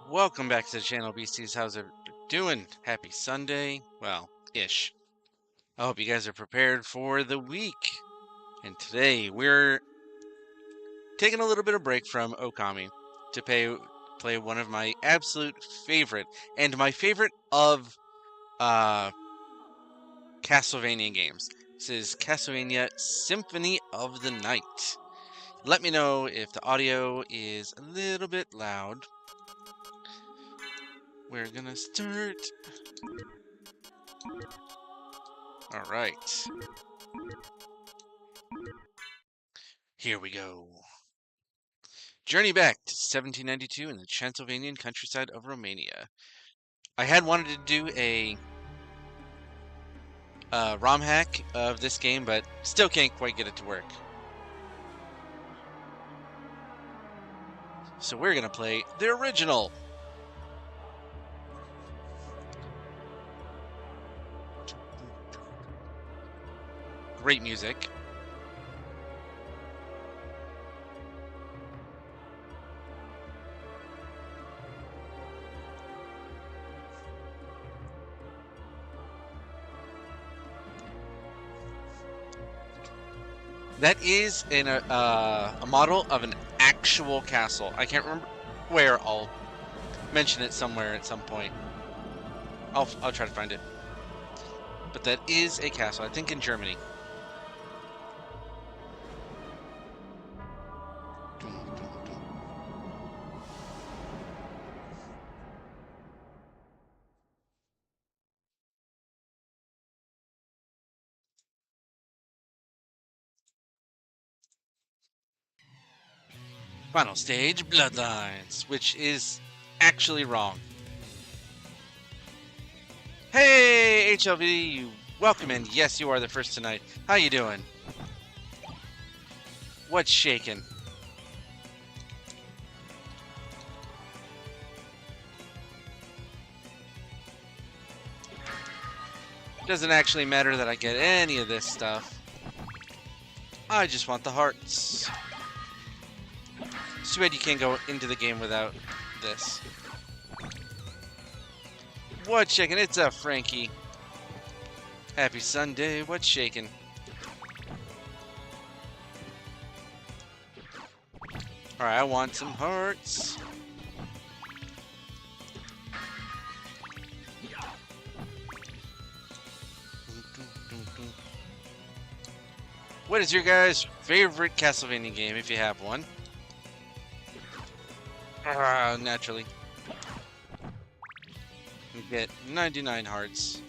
Welcome back to the channel, beasties. How's it doing? Happy Sunday. Well, ish. I hope you guys are prepared for the week. And today we're taking a little bit of break from Okami to play one of my absolute favorite and my favorite of Castlevania games. This is Castlevania Symphony of the Night. Let me know if the audio is a little bit loud. We're gonna start. All right. Here we go. Journey back to 1792 in the Transylvanian countryside of Romania. I had wanted to do a ROM hack of this game, but still can't quite get it to work. So we're going to play the original. Great music. That is a model of an actual castle. I can't remember where. I'll mention it somewhere at some point. I'll try to find it. But that is a castle, I think in Germany. Final stage, Bloodlines, which is actually wrong. Hey, HLV, welcome in. Yes, you are the first tonight. How you doing? What's shaking? Doesn't actually matter that I get any of this stuff. I just want the hearts. Too bad you can't go into the game without this. What's shaking? It's a Frankie. Happy Sunday. What's shaking? Alright, I want some hearts. What is your guys' favorite Castlevania game, if you have one? Naturally. You get 99 hearts.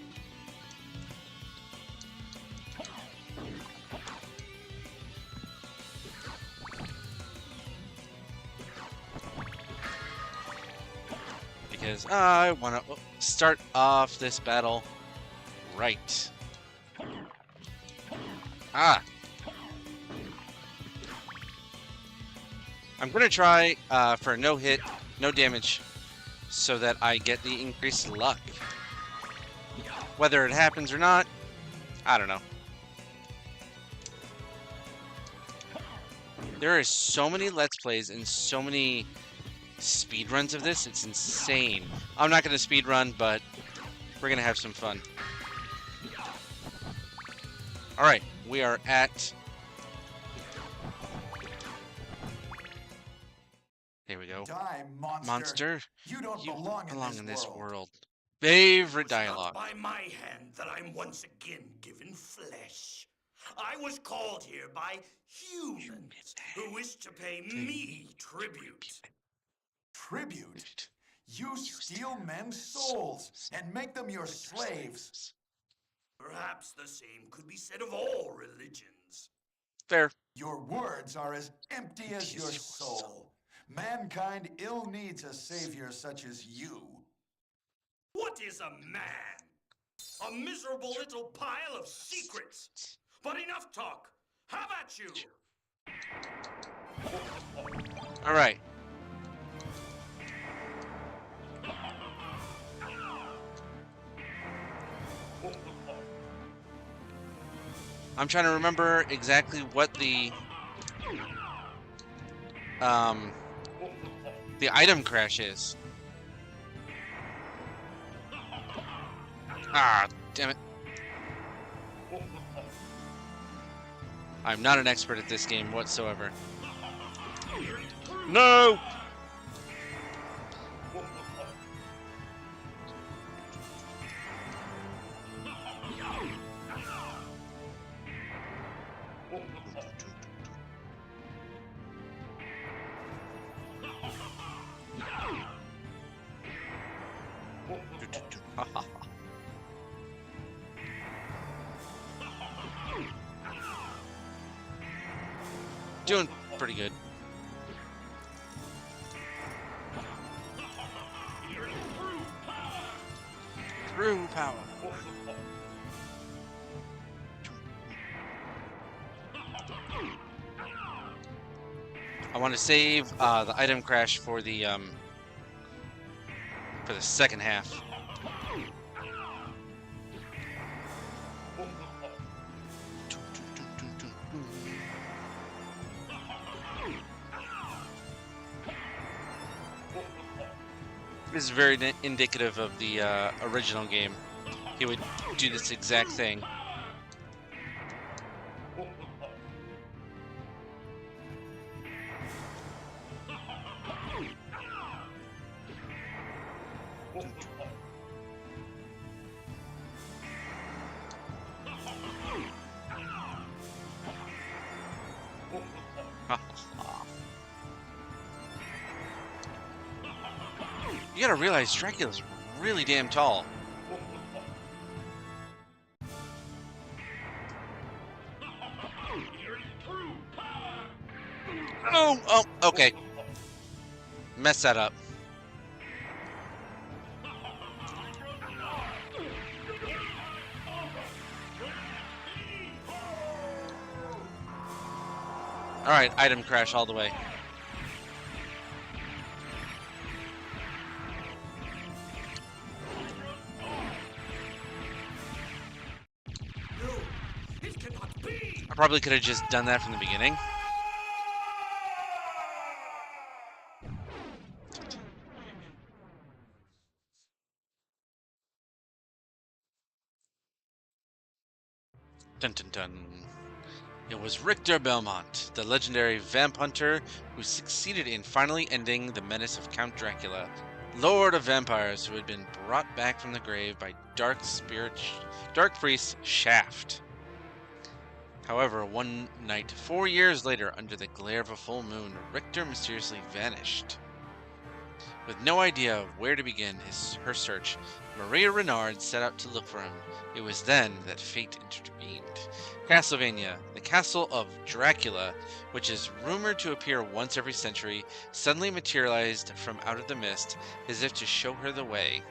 Because I want to start off this battle right. I'm going to try for no hit, no damage, so that I get the increased luck. Whether it happens or not, I don't know. There are so many Let's Plays and so many speedruns of this, it's insane. I'm not going to speedrun, but we're going to have some fun. Alright, we are at... Here we go. Die, monster. You don't belong in this world. Favorite dialogue. By my hand that I'm once again given flesh. I was called here by humans who wish to pay me tribute. Tribute? You steal men's souls and make them your slaves. Perhaps the same could be said of all religions. Fair. Your words are as empty as your soul. Mankind ill needs a savior such as you. What is a man? A miserable little pile of secrets. But enough talk. Have at you. All right. I'm trying to remember exactly what the item crash is. Ah, damn it. I'm not an expert at this game whatsoever. No! Doing pretty good. Through power. I want to save the item crash for the second half. This is very indicative of the original game. He would do this exact thing. You gotta realize Dracula's really damn tall. Oh, okay. Mess that up. Alright, item crash all the way. I probably could have just done that from the beginning. Dun dun dun. It was Richter Belmont, the legendary vamp hunter who succeeded in finally ending the menace of Count Dracula, Lord of Vampires, who had been brought back from the grave by dark priest Shaft. However, one night, 4 years later, under the glare of a full moon, Richter mysteriously vanished. With no idea of where to begin her search, Maria Renard set out to look for him. It was then that fate intervened. Castlevania, the castle of Dracula, which is rumored to appear once every century, suddenly materialized from out of the mist, as if to show her the way.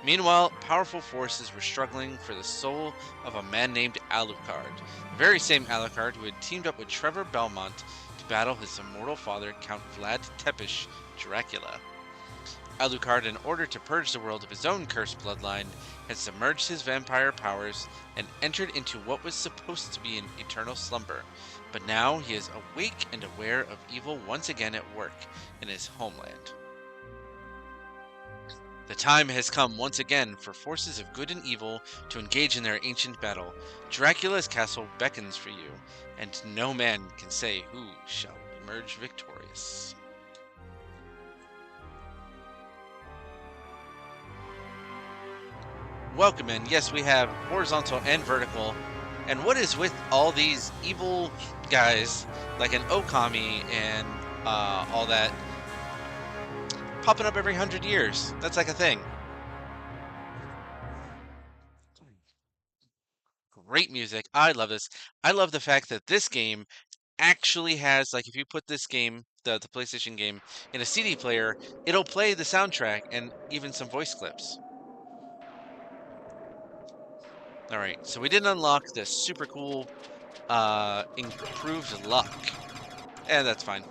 Meanwhile, powerful forces were struggling for the soul of a man named Alucard, the very same Alucard who had teamed up with Trevor Belmont to battle his immortal father, Count Vlad Tepes Dracula. Alucard, in order to purge the world of his own cursed bloodline, had submerged his vampire powers and entered into what was supposed to be an eternal slumber. But now he is awake and aware of evil once again at work in his homeland. The time has come once again for forces of good and evil to engage in their ancient battle. Dracula's castle beckons for you, and no man can say who shall emerge victorious. Welcome in. Yes, we have horizontal and vertical. And what is with all these evil guys, like an Okami and all that, popping up every 100 years? That's like a thing. Great music. I love this. I love the fact that this game actually has, like, if you put this game, the PlayStation game, in a CD player, it'll play the soundtrack and even some voice clips. Alright, so we didn't unlock the super cool improved luck. And that's fine.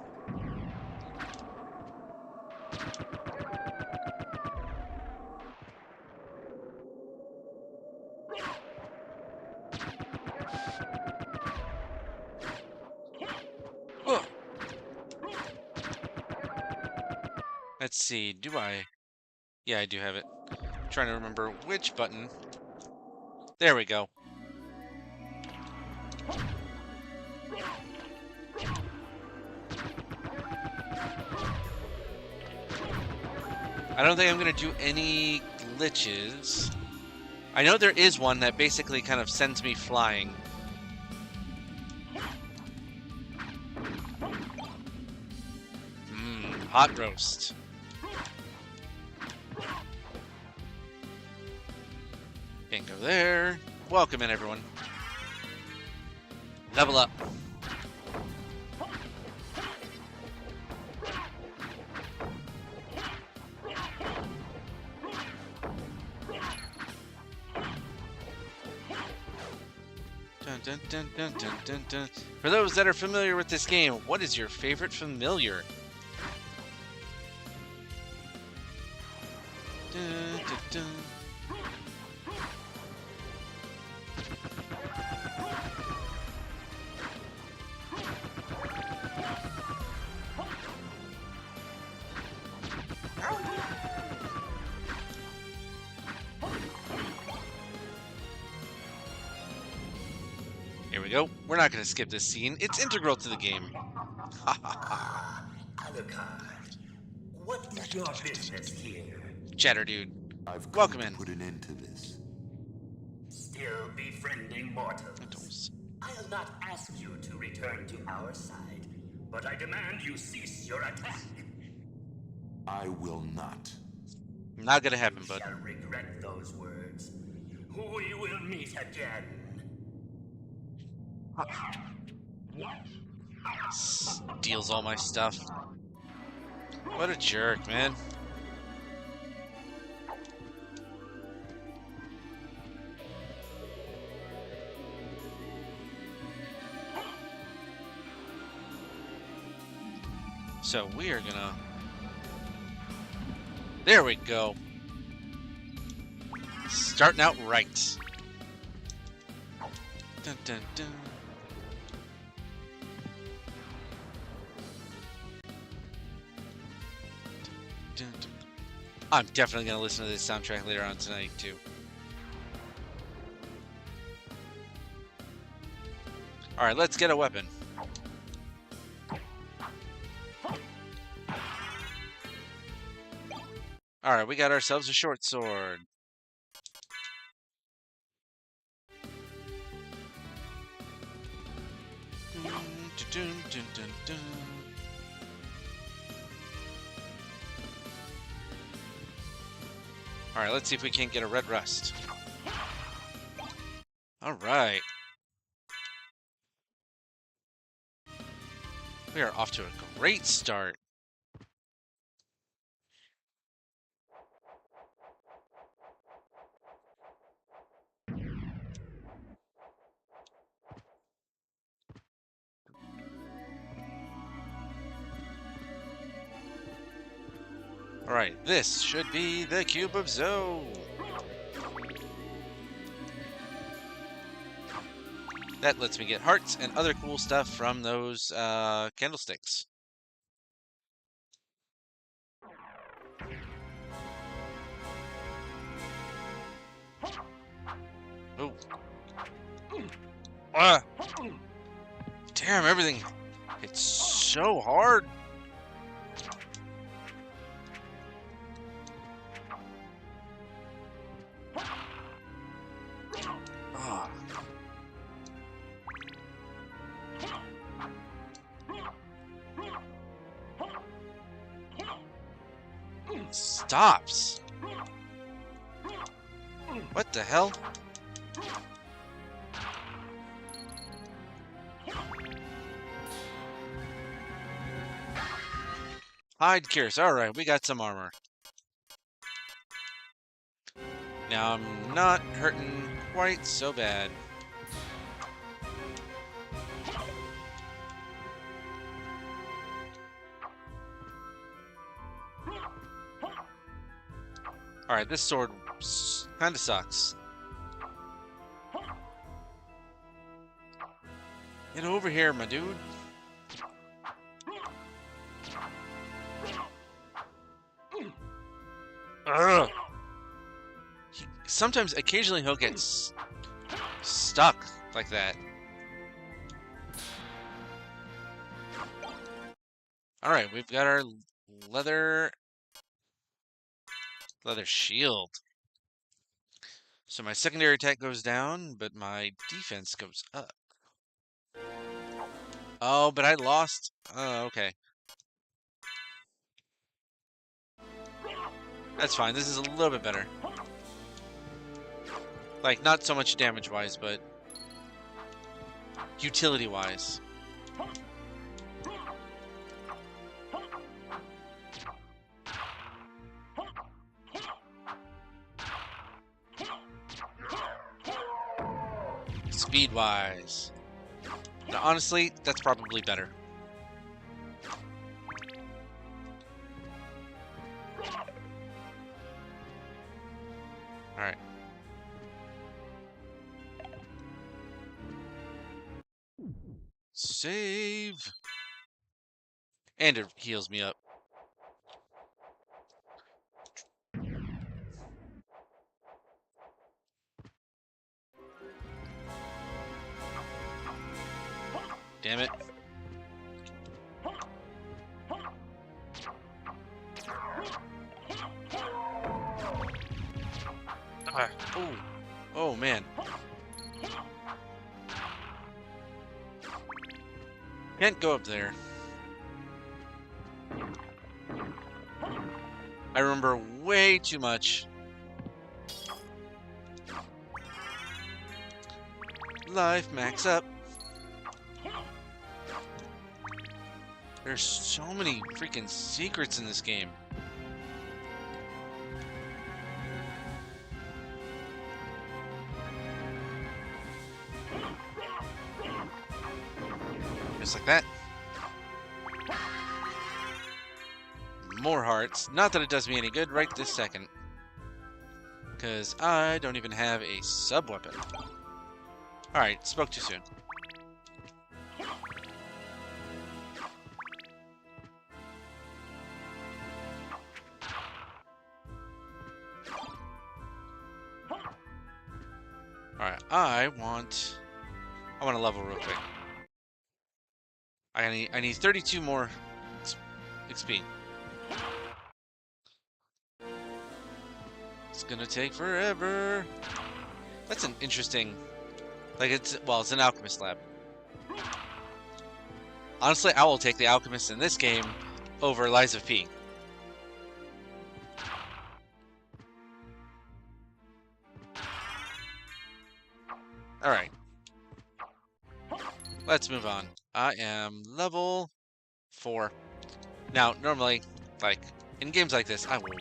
Let's see, do I? Yeah, I do have it. I'm trying to remember which button. There we go. I don't think I'm going to do any glitches. I know there is one that basically kind of sends me flying. Hot roast. Bingo there. Welcome in, everyone. Level up. Dun, dun, dun, dun, dun, dun, dun. For those that are familiar with this game, what is your favorite familiar? Dun, dun, dun. Here we go. We're not going to skip this scene. It's integral to the game. Ha ha ha. Alucard, what is your business here? Chatter dude. I've come Welcome to in. put an end to this. Still befriending mortals. I'll not ask you to return to our side, but I demand you cease your attack. I will not. Not going to happen, bud. Shall regret those words. We will meet again. Steals all my stuff. What a jerk, man. So we are gonna... There we go. Starting out right. Dun, dun, dun. Dun, dun. I'm definitely gonna listen to this soundtrack later on tonight too. All right, let's get a weapon. All right, we got ourselves a short sword. Dun, dun, dun, dun, dun. All right, let's see if we can't get a red rust. All right. We are off to a great start. All right, this should be the Cube of Zoe. That lets me get hearts and other cool stuff from those candlesticks. Oh. Ah. Damn, everything. It's so hard. Ah. Stops. What the hell? Hide Curious. Alright, we got some armor. Now I'm not hurting quite so bad. Alright, this sword kinda sucks. Get over here, my dude. Ugh. Sometimes, occasionally, he'll get stuck like that. Alright, we've got our leather shield. So my secondary attack goes down, but my defense goes up. Oh, but I lost. Oh, okay. That's fine. This is a little bit better. Like, not so much damage-wise, but utility-wise. Speed-wise. Now, honestly, that's probably better. Alright. Save! And it heals me up. Damn it. Oh. Oh, man. Can't go up there. I remember way too much. Life max up. There's so many freaking secrets in this game. Just like that. More hearts. Not that it does me any good right this second. Because I don't even have a sub-weapon. Alright, spoke too soon. Alright, I want to level real quick. I need 32 more XP. It's gonna take forever. That's an interesting... Like, it's an alchemist lab. Honestly, I will take the alchemist in this game over Lies of P. Alright. Let's move on. I am level 4. Now, normally, like, in games like this, I will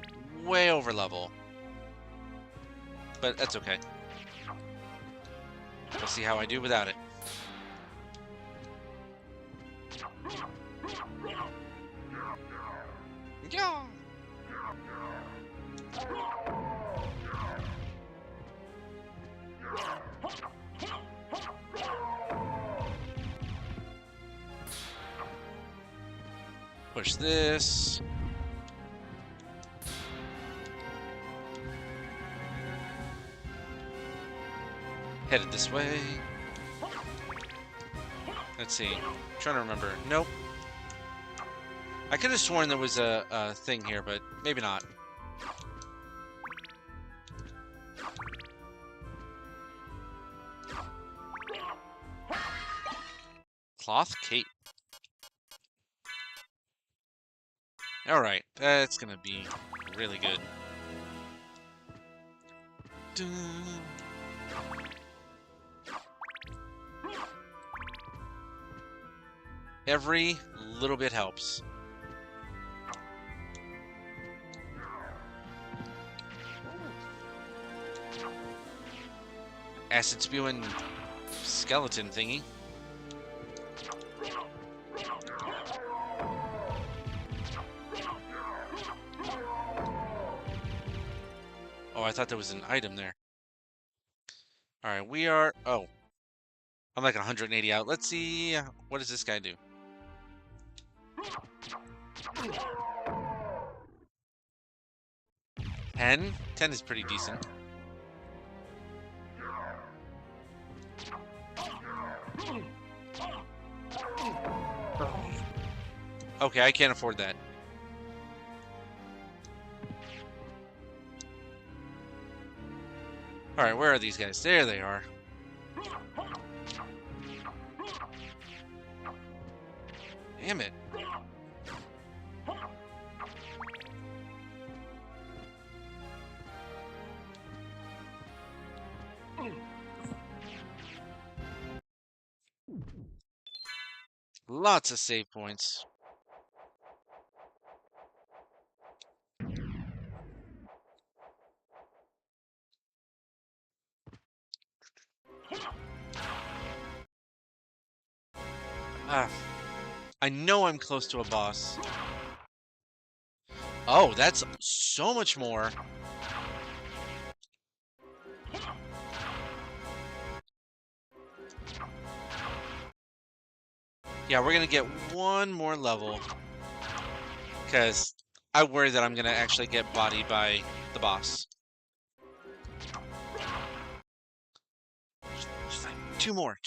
way over level. But that's okay. We'll see how I do without it. Yeah. Push this. Headed this way. Let's see. I'm trying to remember. Nope. I could have sworn there was a thing here, but maybe not. Cloth cape. Alright, that's gonna be really good. Dun. Every little bit helps. Acid spewing skeleton thingy. Oh, I thought there was an item there. Alright, we are... Oh. I'm like 180 out. Let's see... What does this guy do? 10? 10 is pretty decent. Okay, I can't afford that. Alright, where are these guys? There they are. Damn it. Lots of save points. Ah, I know I'm close to a boss. Oh, that's so much more. Yeah, we're gonna get one more level. Because I worry that I'm gonna actually get bodied by the boss. Just like two more.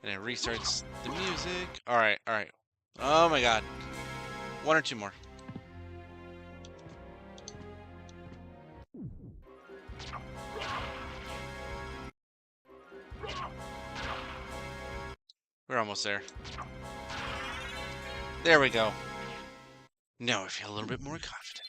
And it restarts the music. Alright. Oh my god. One or two more. We're almost there. There we go. Now I feel a little bit more confident.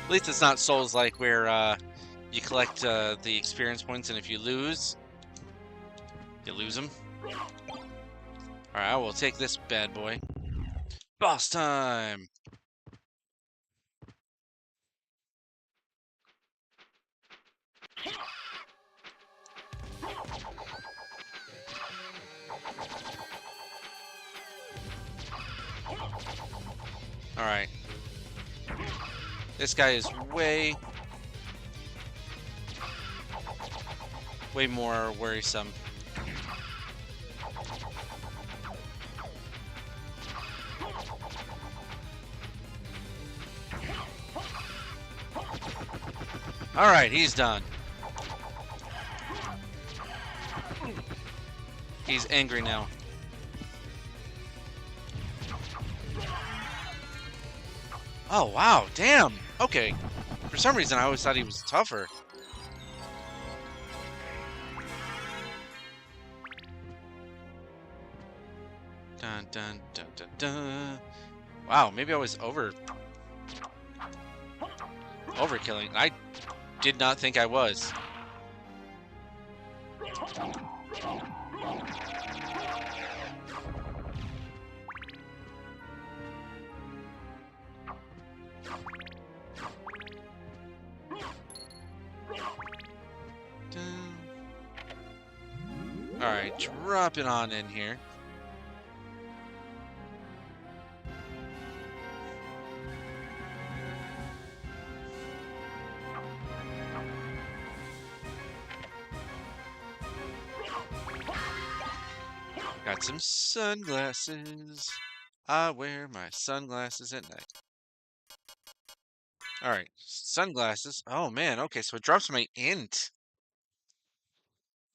At least it's not Souls-like where you collect the experience points, and if you lose, you lose them. Alright, I will take this bad boy. Boss time! Alright. This guy is way more worrisome. Alright, he's done. He's angry now. Oh, wow, damn! Okay. For some reason, I always thought he was tougher. Dun, dun, dun, dun, dun. Wow, maybe I was overkilling. I did not think I was. Alright, drop it on in here. Got some sunglasses. I wear my sunglasses at night. Alright, sunglasses. Oh man, okay, so it drops my int.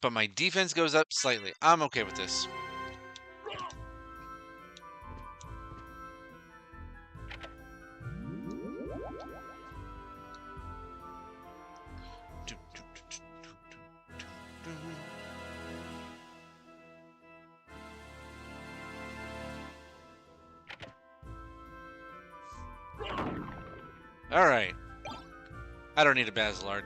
But my defense goes up slightly. I'm okay with this. Alright. I don't need a Basilard.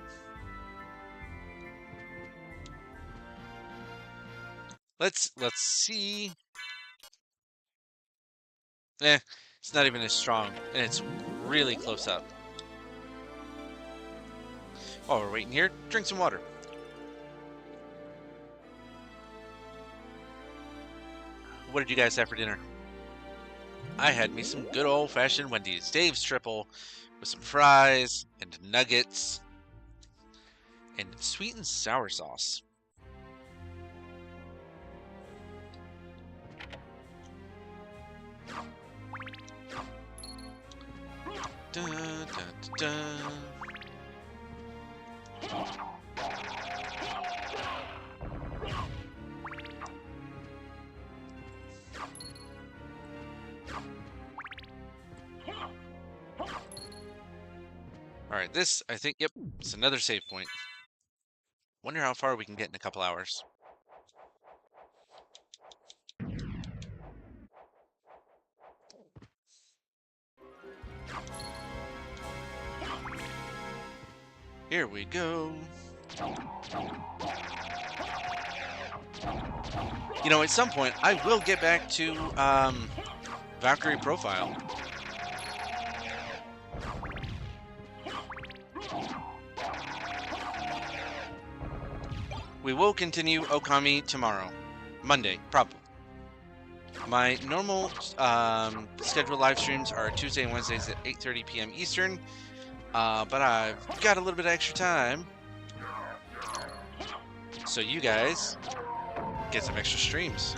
Let's see. It's not even as strong, and it's really close up. While we're waiting here, drink some water. What did you guys have for dinner? I had me some good old-fashioned Wendy's Dave's triple with some fries and nuggets and sweet and sour sauce. da, da, da, da. Alright, this, I think, yep, it's another save point. Wonder how far we can get in a couple hours. Here we go. You know, at some point, I will get back to Valkyrie Profile. We will continue Okami tomorrow. Monday, probably. My normal scheduled live streams are Tuesday and Wednesdays at 8:30 p.m. Eastern. But I've got a little bit of extra time. So you guys get some extra streams.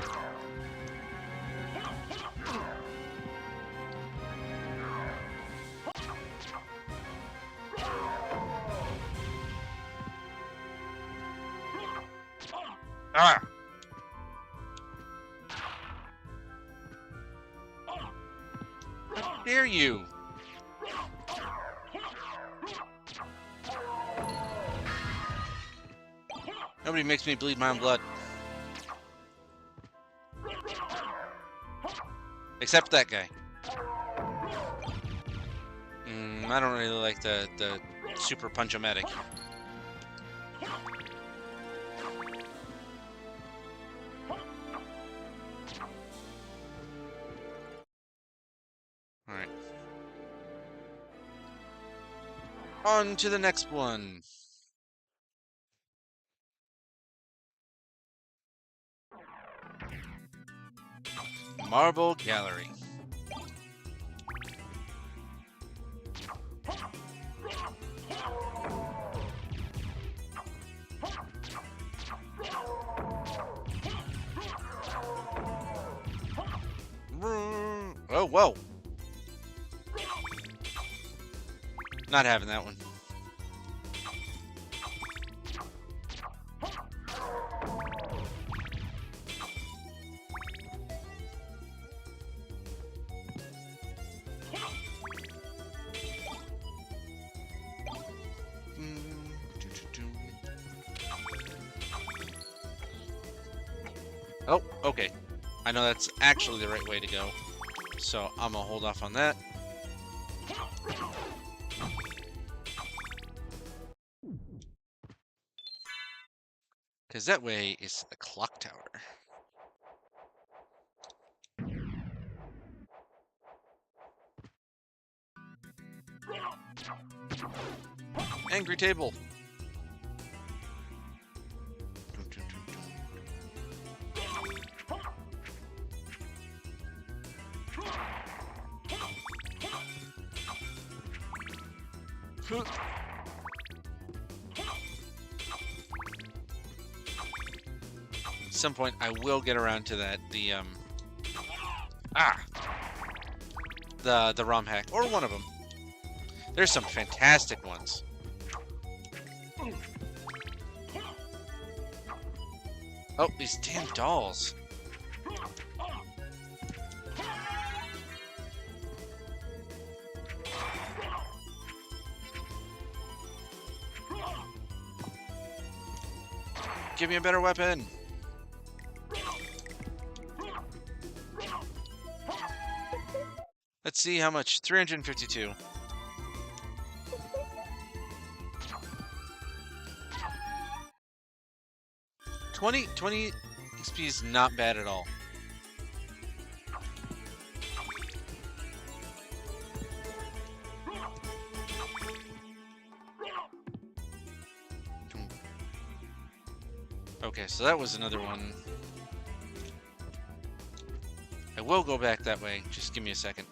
Ah! How dare you? Nobody makes me bleed my own blood. Except that guy. I don't really like the super punch-o-matic. Alright. On to the next one. Marble Gallery. Oh, whoa. Not having that one. Oh, okay. I know that's actually the right way to go. So I'm gonna hold off on that. Because that way is the clock tower. Angry table. At some point, I will get around to that. The ROM hack, or one of them. There's some fantastic ones. Oh, these damn dolls. Give me a better weapon. Let's see how much. 352. $20 XP is not bad at all. Okay, so that was another one. I will go back that way. Just give me a second.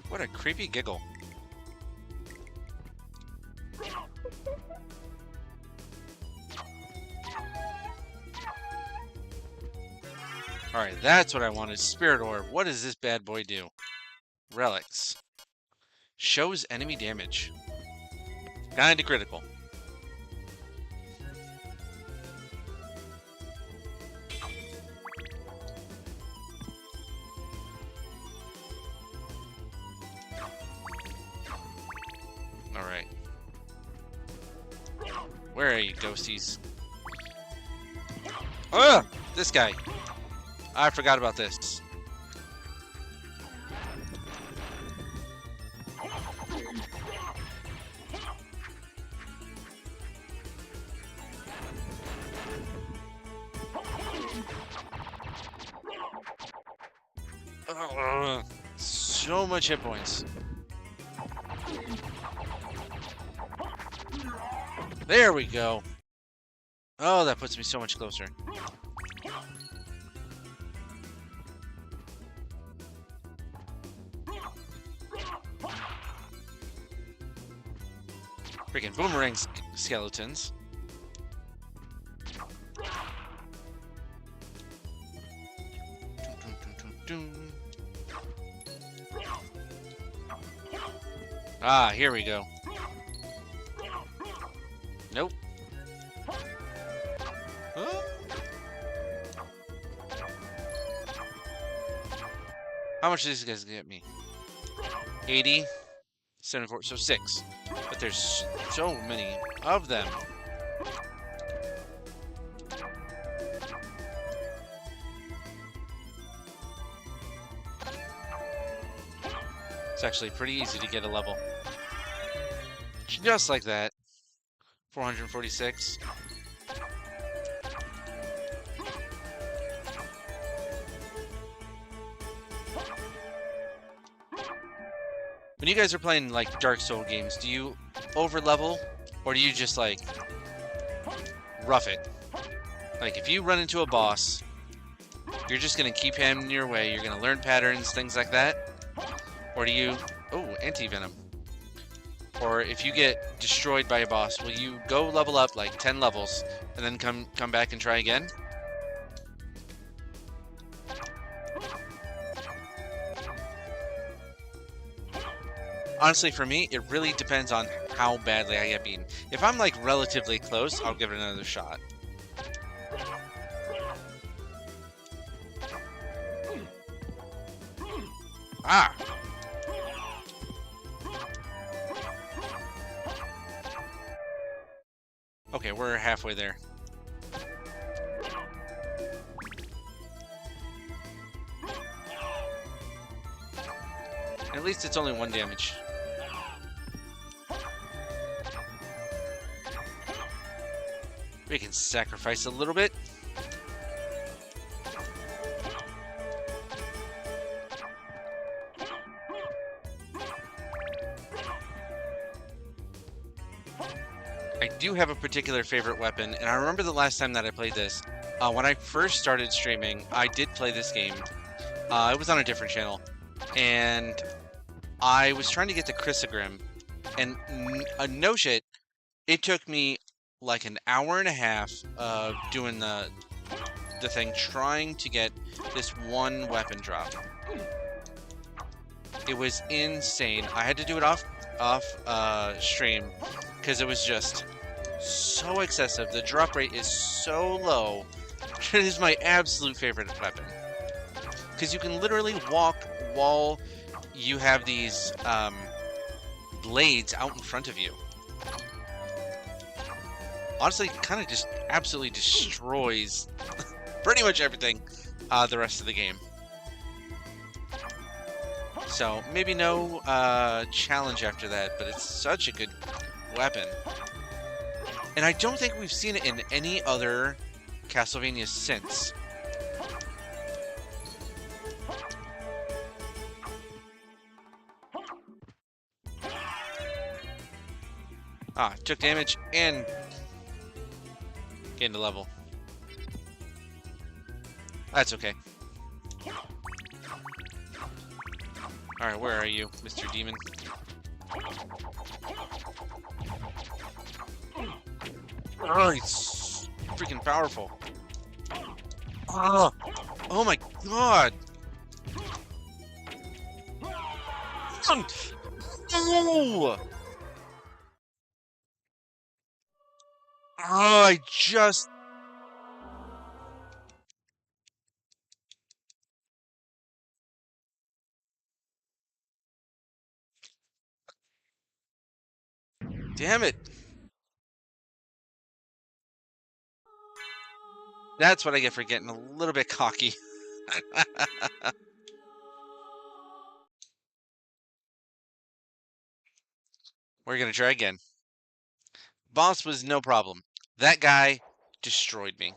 What a creepy giggle. Alright, that's what I wanted. Spirit Orb. What does this bad boy do? Relics. Shows enemy damage. Kinda critical. Alright. Where are you, ghosties? Ugh! This guy. I forgot about this. So much hit points. There we go. Oh, that puts me so much closer. Freaking boomerang skeletons. Ah, here we go. Nope. Huh? How much do these guys get me? 80, 74, so 6. But there's so many of them. It's actually pretty easy to get a level. Just like that. 446. When you guys are playing like Dark Soul games, do you over level or do you just like rough it? Like if you run into a boss, you're just gonna keep hammering your way, you're gonna learn patterns, things like that? Or do you, oh, anti-venom. Or if you get destroyed by a boss, will you go level up like 10 levels and then come back and try again? Honestly, for me, it really depends on how badly I get beaten. If I'm like relatively close, I'll give it another shot. Ah! Okay, we're halfway there. At least it's only 1 damage. We can sacrifice a little bit. I do have a particular favorite weapon, and I remember the last time that I played this. When I first started streaming, I did play this game. It was on a different channel, and I was trying to get the Chrysogrim, and no shit, it took me like an hour and a half of doing the thing, trying to get this one weapon drop. It was insane. I had to do it off stream because it was just so excessive. The drop rate is so low. It is my absolute favorite weapon because you can literally walk while you have these blades out in front of you. Honestly, kind of just absolutely destroys pretty much everything the rest of the game. So maybe no challenge after that, but it's such a good weapon. And I don't think we've seen it in any other Castlevania since. Ah, took damage and gained a level. That's okay. Alright, where are you, Mr. Demon? Oh, he's freaking powerful. Oh. Oh my god! No! Oh, I just... Damn it! That's what I get for getting a little bit cocky. We're gonna try again. Boss was no problem. That guy destroyed me.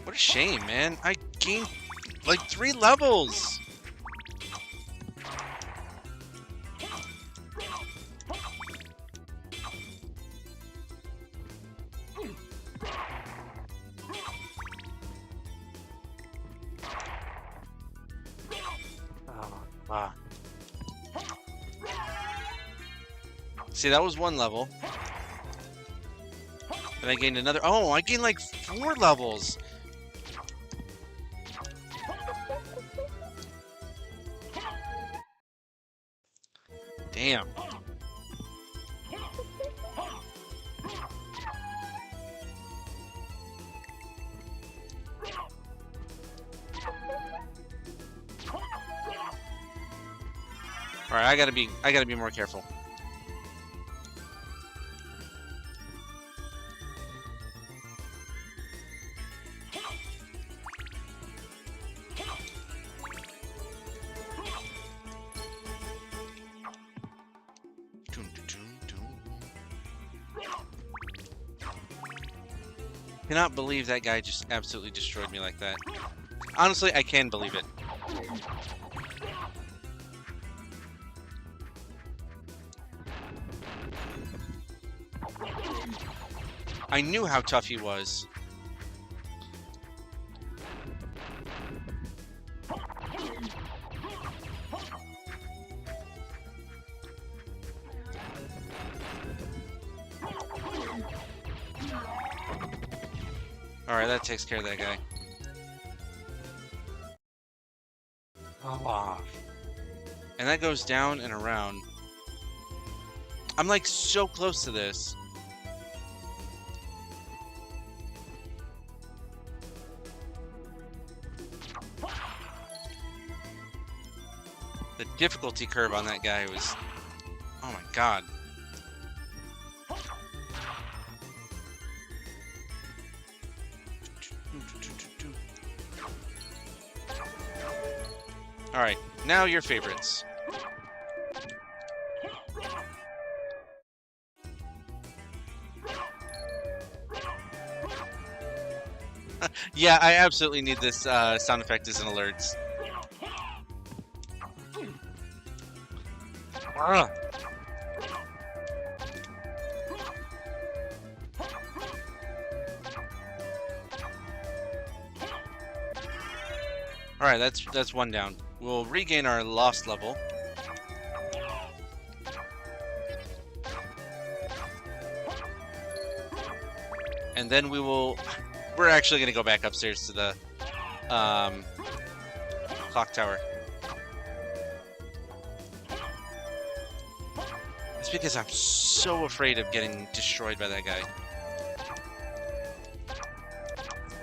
What a shame, man. I gained like 3 levels. Wow. See, that was 1 level. And I gained another. Oh, I gained like 4 levels. Damn. All right, I gotta be more careful. Cannot believe that guy just absolutely destroyed me like that. Honestly, I can believe it. I knew how tough he was. Alright, that takes care of that guy. Oh. And that goes down and around. I'm like so close to this. The difficulty curve on that guy was... Oh my god. Alright, now your favorites. Yeah, I absolutely need this sound effect as an alerts. Ugh. Alright, that's 1 down. We'll regain our lost level. And then we're actually going to go back upstairs to the clock tower. It's because I'm so afraid of getting destroyed by that guy.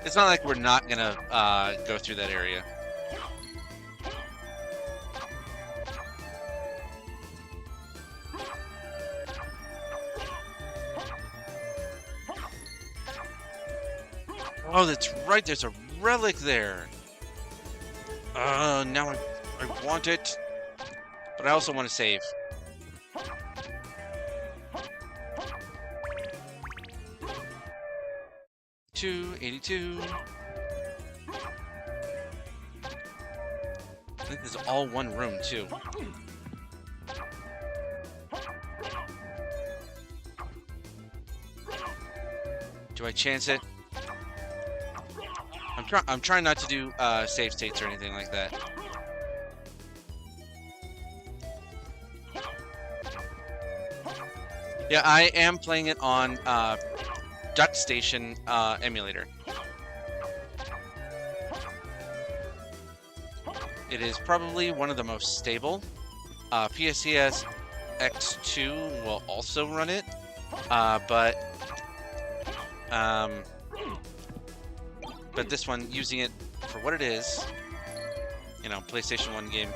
It's not like we're not going to go through that area. Oh, that's right. There's a relic there. Now I want it, but I also want to save. $282. I think this is all 1 room too. Do I chance it? I'm trying not to do save states or anything like that. Yeah, I am playing it on Duck Station emulator. It is probably one of the most stable. PSCS X2 will also run it, but this one, using it for what it is, you know, PlayStation 1 game,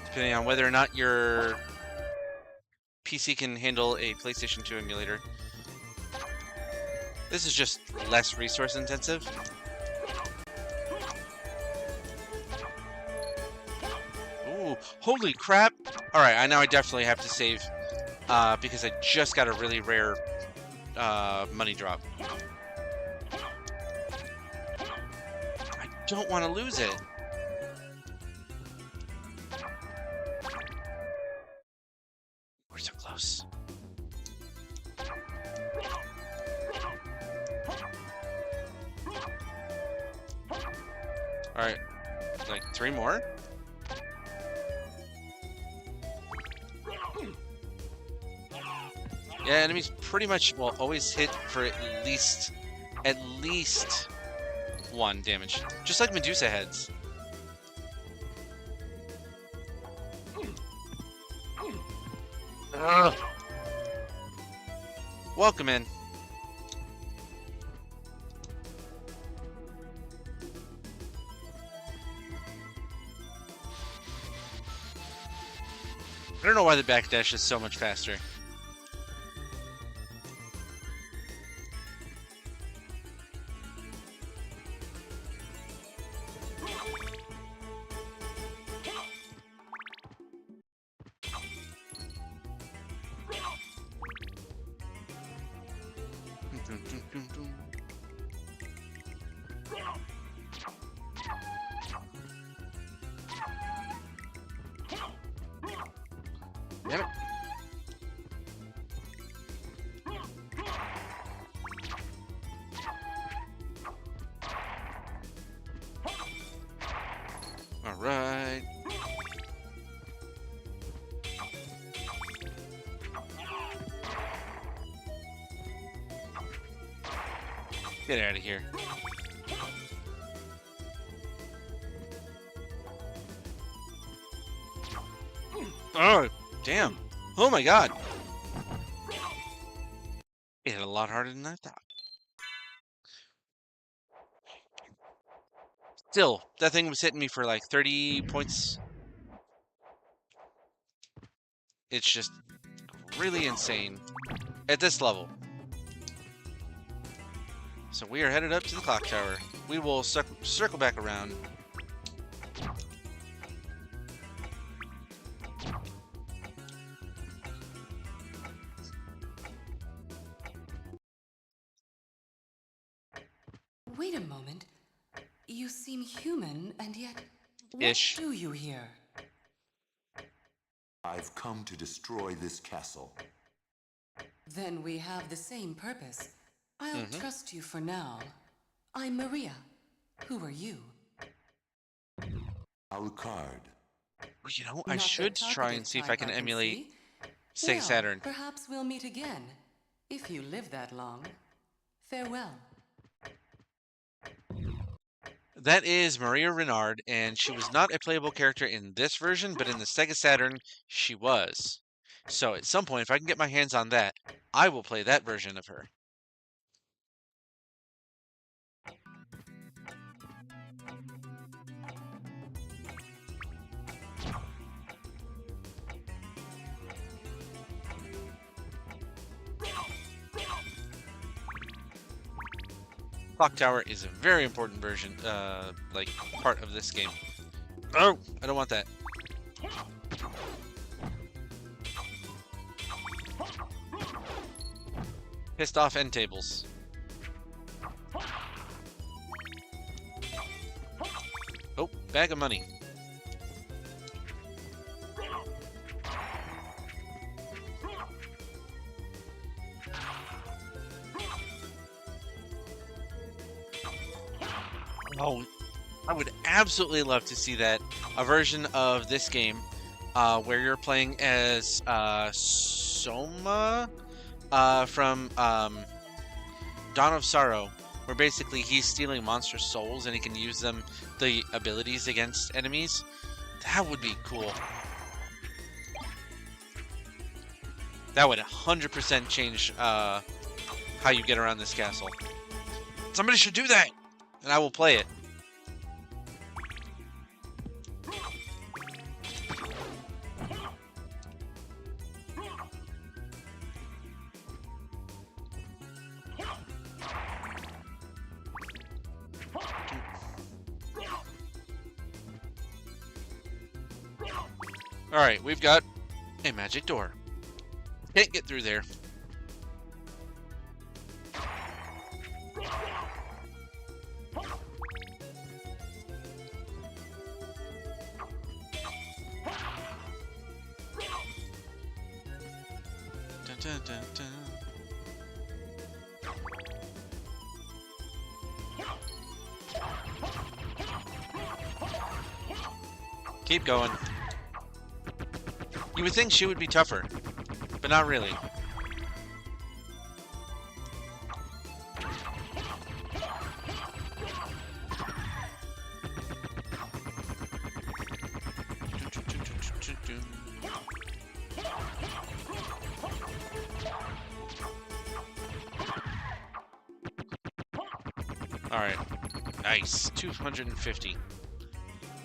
depending on whether or not your PC can handle a PlayStation 2 emulator. This is just less resource intensive. Ooh, holy crap! Alright, I definitely have to save, because I just got a really rare money drop. I don't want to lose it. We're so close. Alright, like 3 more? Yeah, enemies pretty much will always hit for at least 1 damage. Just like Medusa heads. Ugh. Welcome in. I don't know why the backdash is so much faster. Damn it. All right. Get out of here. Oh, damn. Oh my god. It hit a lot harder than I thought. Still, that thing was hitting me for like 30 points. It's just really insane at this level. So we are headed up to the clock tower. We will circle back around. Wait a moment. You seem human, and yet, what Ish. do you here? I've come to destroy this castle. Then we have the same purpose. I'll trust you for now. I'm Maria. Who are you? Alucard. Well, you know, I Not the should try and talkative see if I type can can emulate see. Sega Well, Saturn. Perhaps we'll meet again, if you live that long. Farewell. That is Maria Renard, and she was not a playable character in this version, but in the Sega Saturn, she was. So at some point, if I can get my hands on that, I will play that version of her. Clock Tower is a very important version, like, part of this game. Oh, I don't want that. Pissed off end tables. Oh, bag of money. Oh, I would absolutely love to see that. A version of this game where you're playing as Soma from Dawn of Sorrow, where basically he's stealing monster souls and he can use them, the abilities against enemies. That would be cool. That would 100% change how you get around this castle. Somebody should do that, and I will play it. Alright, we've got a magic door. Can't get through there. Dun, dun, dun, dun. Keep going. You would think she would be tougher, but not really. Alright. Nice. 250.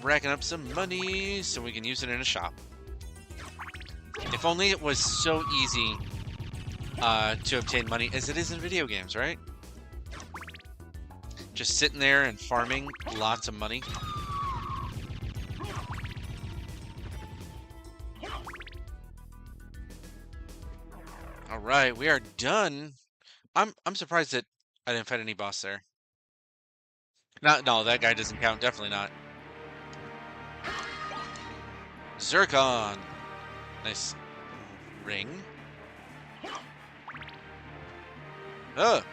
Racking up some money so we can use it in a shop. If only it was so easy to obtain money as it is in video games, right? Just sitting there and farming lots of money. All right, we are done. I'm surprised that I didn't fight any boss there. No, that guy doesn't count. Definitely not. Zircon. Nice ring. Ugh.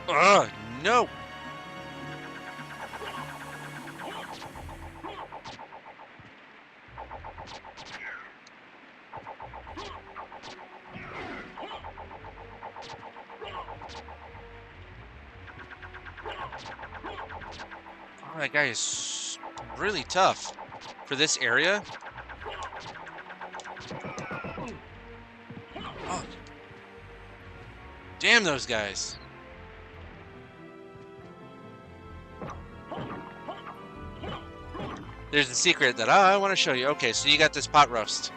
Ugh, no. Oh, that guy is really tough for this area. Oh. Damn those guys. There's a secret that I want to show you. Okay, so you got this pot roast.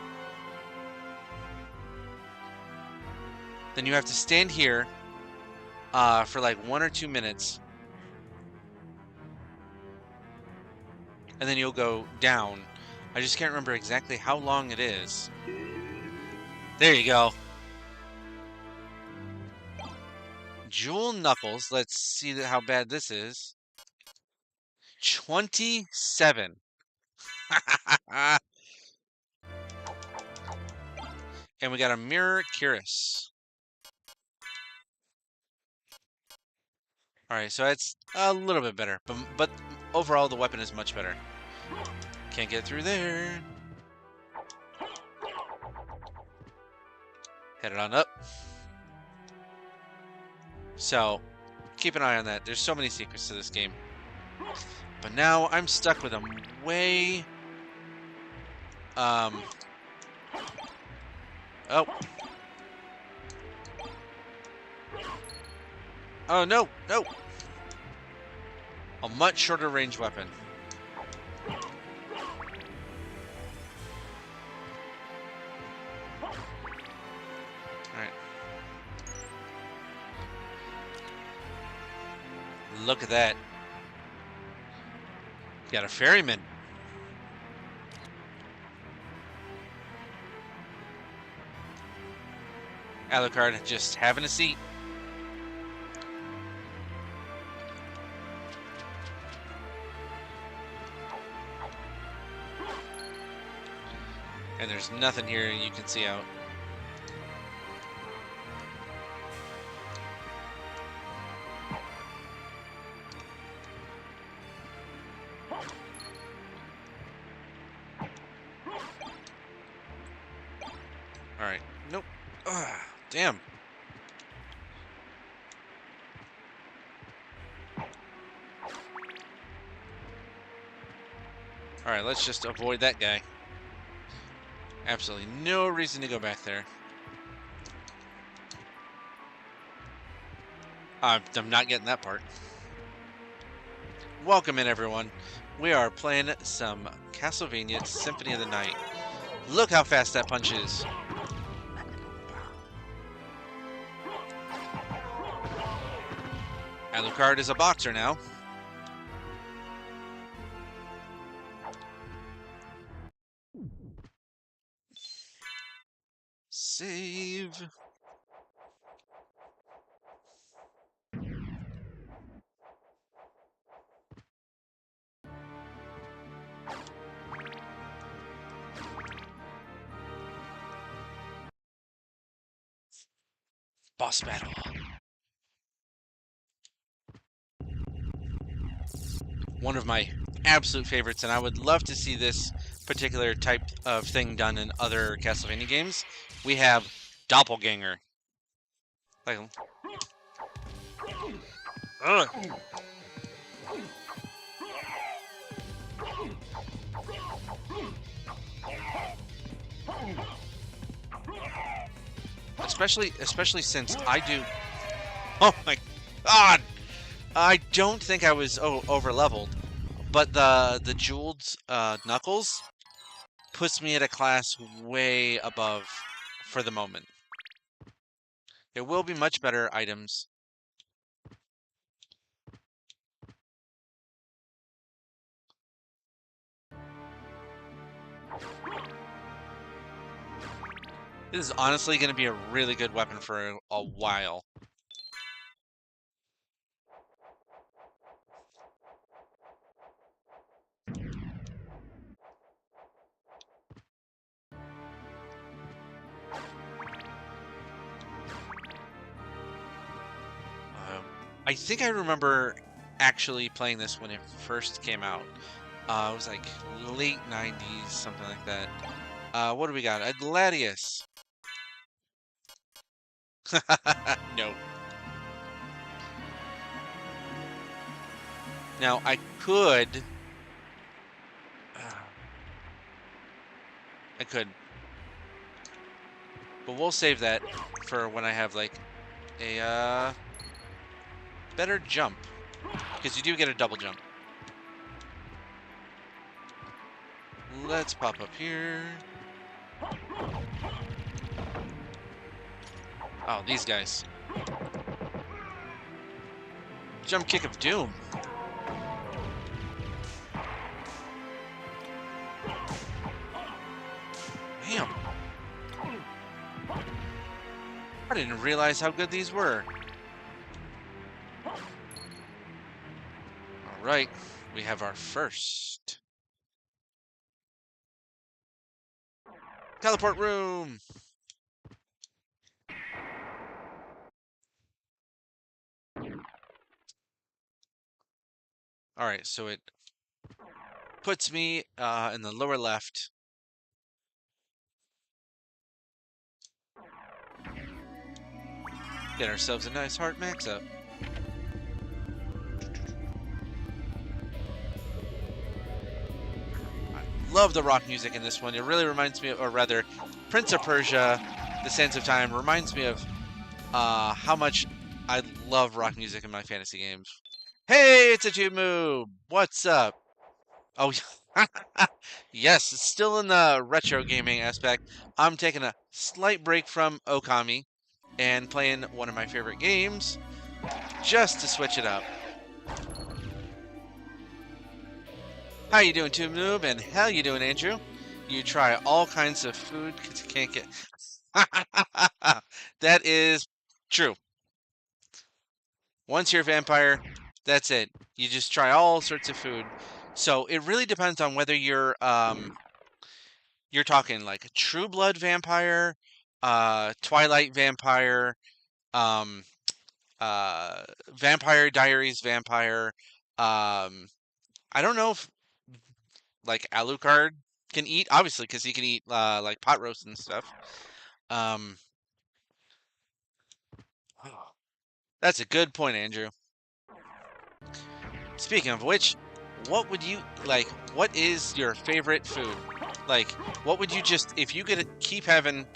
Then you have to stand here for like 1 or 2 minutes. And then you'll go down. I just can't remember exactly how long it is. There you go. Jewel Knuckles. Let's see how bad this is. 27. And we got a Mirror Cuirass. Alright, so it's a little bit better. But overall, the weapon is much better. Can't get through there. Headed on up. So, keep an eye on that. There's so many secrets to this game. But now I'm stuck with them way... Oh. Oh, no, no. A much shorter range weapon. Alright. Look at that. Got a ferryman. Alucard just having a seat. And there's nothing here you can see out. Damn. Alright, let's just avoid that guy. Absolutely no reason to go back there. I'm not getting that part. Welcome in, everyone. We are playing some Castlevania Symphony of the Night. Look how fast that punches. Alucard is a boxer now. Save. Boss battle. One of my absolute favorites, and I would love to see this particular type of thing done in other Castlevania games. We have Doppelganger. Like, especially since I do. Oh my God! I don't think I was over leveled, but the jeweled knuckles puts me at a class way above for the moment. There will be much better items. This is honestly going to be a really good weapon for a while. I think I remember actually playing this when it first came out. It was like late 90s, something like that. What do we got? A Gladius. No. Now, I could... I could. But we'll save that for when I have, like, a, better jump. Because you do get a double jump. Let's pop up here. Oh, these guys. Jump kick of doom. Damn. I didn't realize how good these were. Alright, we have our first. Teleport room! Alright, so it puts me in the lower left. Get ourselves a nice heart max up. I love the rock music in this one. It really reminds me of, or rather, Prince of Persia, The Sands of Time, reminds me of how much I love rock music in my fantasy games. Hey, it's a Tube Moob! What's up? Oh, yes, it's still in the retro gaming aspect. I'm taking a slight break from Okami and playing one of my favorite games just to switch it up. How you doing, Tube Noob? And how you doing, Andrew? You try all kinds of food because you can't get... That is true. Once you're a vampire, that's it. You just try all sorts of food. So it really depends on whether you're talking like a True Blood vampire, Twilight vampire, Vampire Diaries vampire. I don't know if like Alucard can eat, obviously, because he can eat like pot roast and stuff. That's a good point, Andrew. Speaking of which, what would you like? What is your favorite food? Like, what would you just, if you could keep having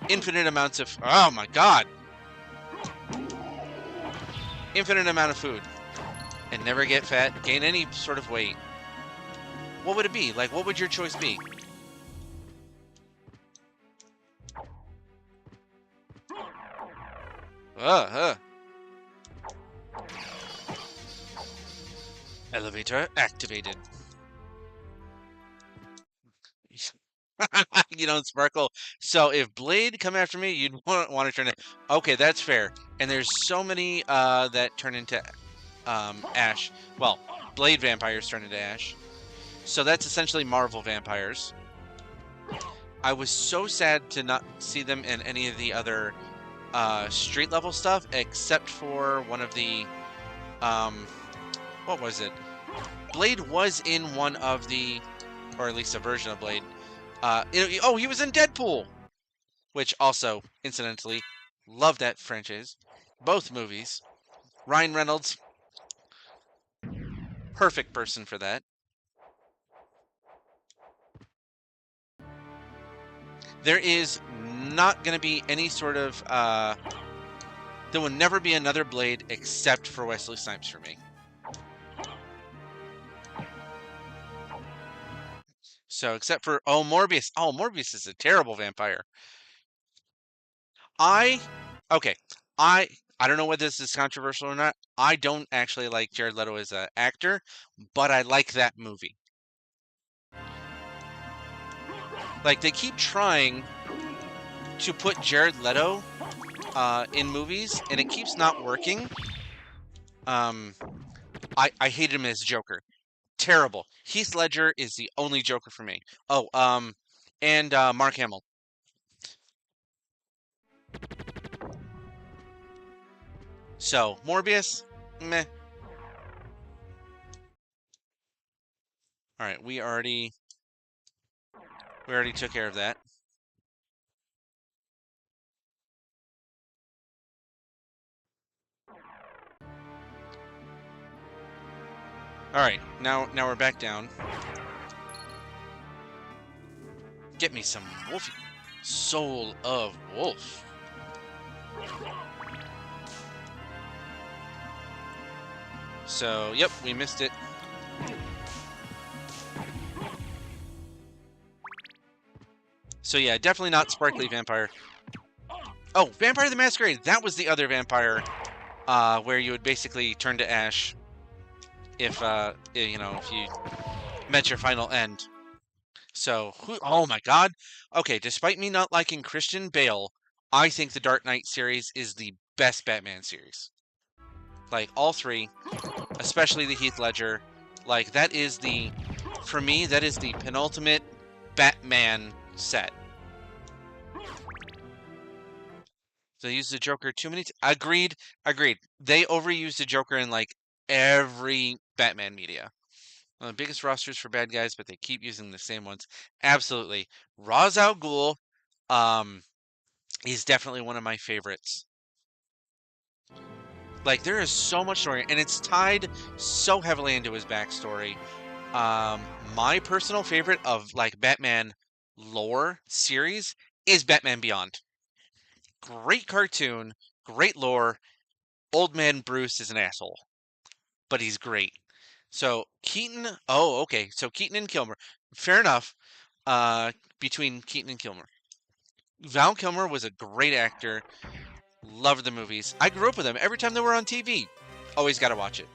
infinite amounts of, oh my God, infinite amount of food and never get fat, gain any sort of weight, what would it be? Like, what would your choice be? Elevator activated. You don't sparkle. So if Blade come after me, you'd want to turn it. Okay, that's fair. And there's so many that turn into ash. Well, Blade vampires turn into ash. So that's essentially Marvel vampires. I was so sad to not see them in any of the other street level stuff, except for one of the what was it? Blade was in one of the, or at least a version of Blade. Oh, he was in Deadpool, which also, incidentally, love that franchise. Both movies. Ryan Reynolds, perfect person for that. There is not going to be any sort of, there will never be another Blade except for Wesley Snipes for me. So, except for, oh, Morbius. Oh, Morbius is a terrible vampire. Okay, I don't know whether this is controversial or not. I don't actually like Jared Leto as an actor, but I like that movie. Like, they keep trying to put Jared Leto in movies, and it keeps not working. I hate him as Joker. Terrible. Heath Ledger is the only Joker for me. Oh, and Mark Hamill. So, Morbius, meh. All right, we already took care of that. All right, now we're back down. Get me some Wolfie. Soul of Wolf. So, yep, we missed it. So yeah, definitely not Sparkly Vampire. Oh, Vampire the Masquerade. That was the other vampire where you would basically turn to ash if you know, if you met your final end. So, oh my God. Okay, despite me not liking Christian Bale, I think the Dark Knight series is the best Batman series. Like, all three, especially the Heath Ledger. Like, that is the, for me, that is the penultimate Batman set. They use the Joker too many Agreed. They overuse the Joker in, like, every Batman media. One of the biggest rosters for bad guys, but they keep using the same ones. Absolutely. Ra's al Ghul, he's definitely one of my favorites. Like, there is so much story, and it's tied so heavily into his backstory. My personal favorite of, like, Batman lore series is Batman Beyond. Great cartoon, great lore. Old man Bruce is an asshole, but he's great. So Keaton, oh, okay. So Keaton and Kilmer, fair enough. Between Keaton and Kilmer, Val Kilmer was a great actor. Loved the movies. I grew up with them every time they were on TV. Always got to watch it.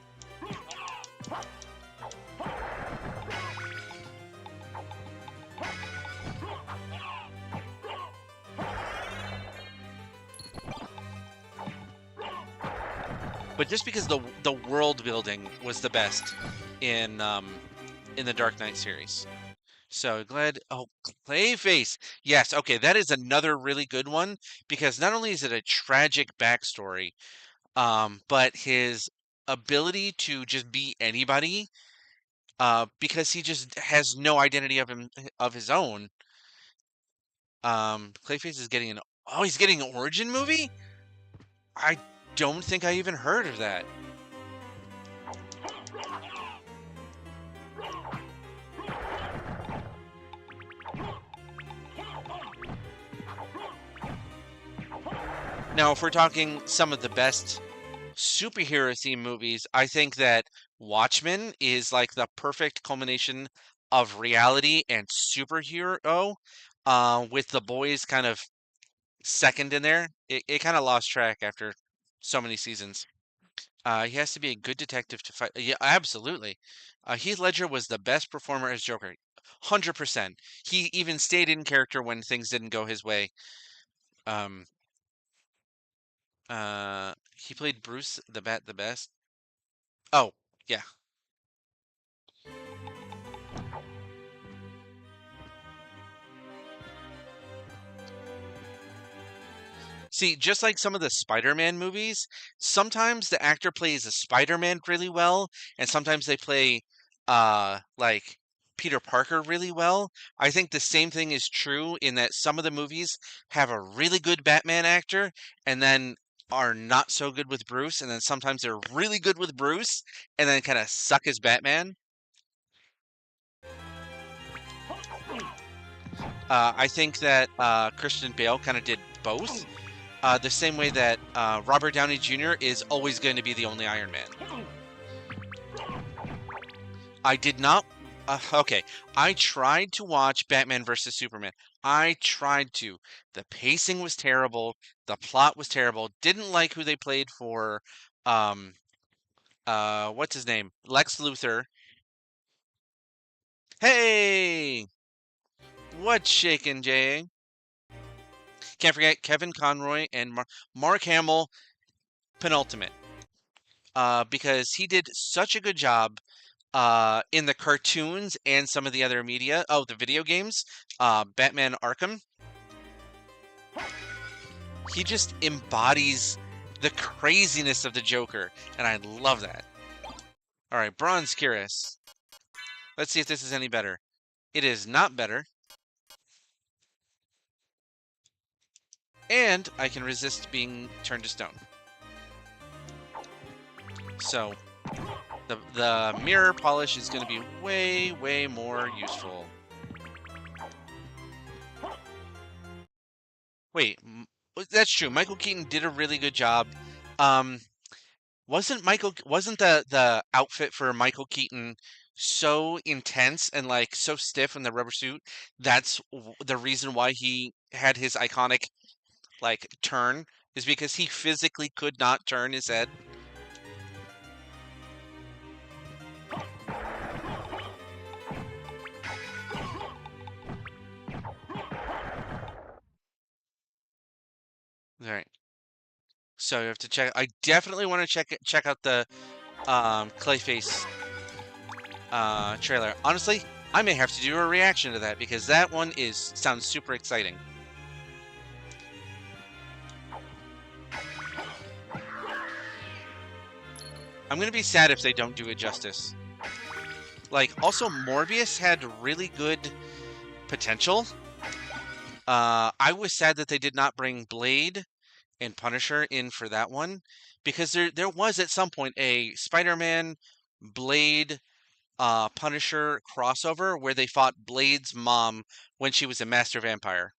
But just because the world building was the best in the Dark Knight series. So glad. Oh, Clayface. Yes. Okay, that is another really good one because not only is it a tragic backstory, but his ability to just be anybody, because he just has no identity of his own. Clayface is getting an he's getting an origin movie. don't think I even heard of that. Now, if we're talking some of the best superhero themed movies, I think that Watchmen is like the perfect culmination of reality and superhero, with The Boys kind of second in there. It kind of lost track after so many seasons. He has to be a good detective to fight. Yeah, absolutely. Heath Ledger was the best performer as Joker. 100%. He even stayed in character when things didn't go his way. Um, he played Bruce the Bat the best. Oh, yeah. See, just like some of the Spider-Man movies, sometimes the actor plays a Spider-Man really well, and sometimes they play like Peter Parker really well. I think the same thing is true in that some of the movies have a really good Batman actor and then are not so good with Bruce, and then sometimes they're really good with Bruce and then kind of suck as Batman. I think that Christian Bale kind of did both. The same way that Robert Downey Jr. is always going to be the only Iron Man. I did not. Okay, I tried to watch Batman versus Superman. I tried to. The pacing was terrible. The plot was terrible. Didn't like who they played for. Um, what's his name? Lex Luthor. Hey, what's shaking, Jay? Can't forget Kevin Conroy and Mark Hamill, penultimate. Because he did such a good job in the cartoons and some of the other media. Oh, the video games, Batman Arkham. He just embodies the craziness of the Joker, and I love that. All right, Bronze Curious. Let's see if this is any better. It is not better. And I can resist being turned to stone. So, the mirror polish is going to be way, way more useful. Wait, that's true. Michael Keaton did a really good job. Wasn't the outfit for Michael Keaton so intense and like so stiff in the rubber suit? That's the reason why he had his iconic like turn, is because he physically could not turn his head. All right. So you have to check. I definitely want to check out the Clayface trailer. Honestly, I may have to do a reaction to that because that one sounds super exciting. I'm gonna be sad if they don't do it justice. Like, also Morbius had really good potential. I was sad that they did not bring Blade and Punisher in for that one, because there was at some point a Spider-Man Blade Punisher crossover where they fought Blade's mom when she was a master vampire.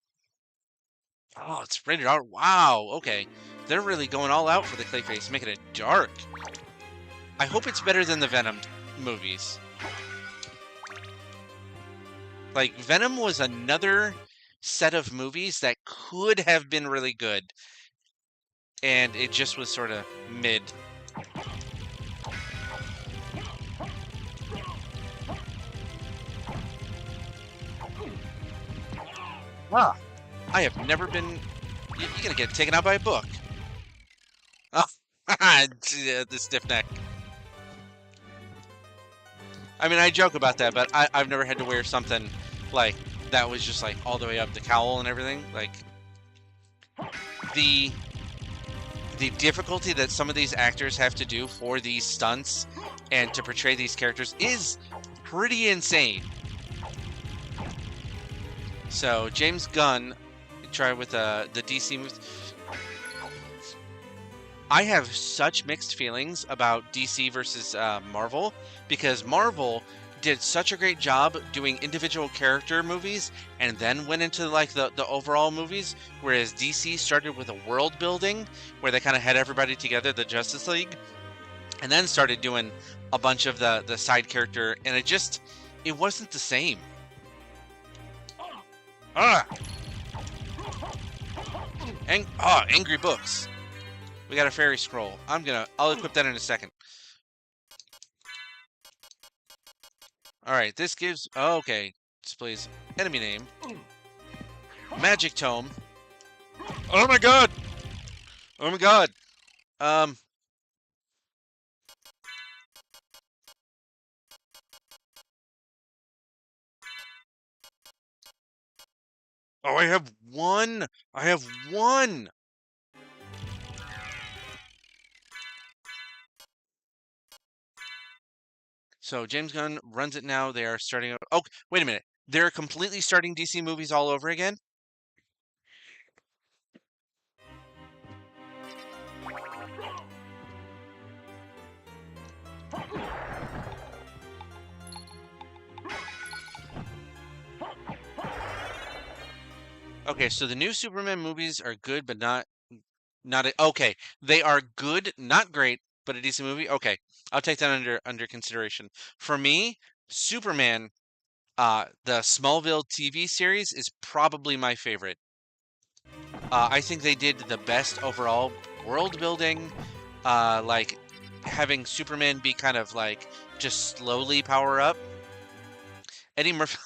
Oh, it's rated R. Wow, okay. They're really going all out for the Clayface, making it dark. I hope it's better than the Venom movies. Like, Venom was another set of movies that could have been really good, and it just was sort of mid. Ah, I have never been. You're gonna get taken out by a book. Oh, the stiff neck. I mean, I joke about that, but I've never had to wear something like that was just like all the way up the cowl and everything. Like the difficulty that some of these actors have to do for these stunts and to portray these characters is pretty insane. So James Gunn tried with the DC movies. I have such mixed feelings about DC versus Marvel, because Marvel did such a great job doing individual character movies and then went into like the overall movies, whereas DC started with a world building where they kind of had everybody together, the Justice League, and then started doing a bunch of the side character, and it wasn't the same. Angry books. We got a fairy scroll. I'll equip that in a second. Alright, this gives... Oh, okay. Displays enemy name. Magic tome. Oh my god! Oh my god! Oh, I have one! I have one! So James Gunn runs it now. They are starting... Oh, wait a minute. They're completely starting DC movies all over again? Okay, so the new Superman movies are good, but okay. They are good, not great, but a decent movie. Okay, I'll take that under consideration. For me, Superman, the Smallville TV series is probably my favorite. I think they did the best overall world building, like having Superman be kind of like just slowly power up. Eddie Murphy.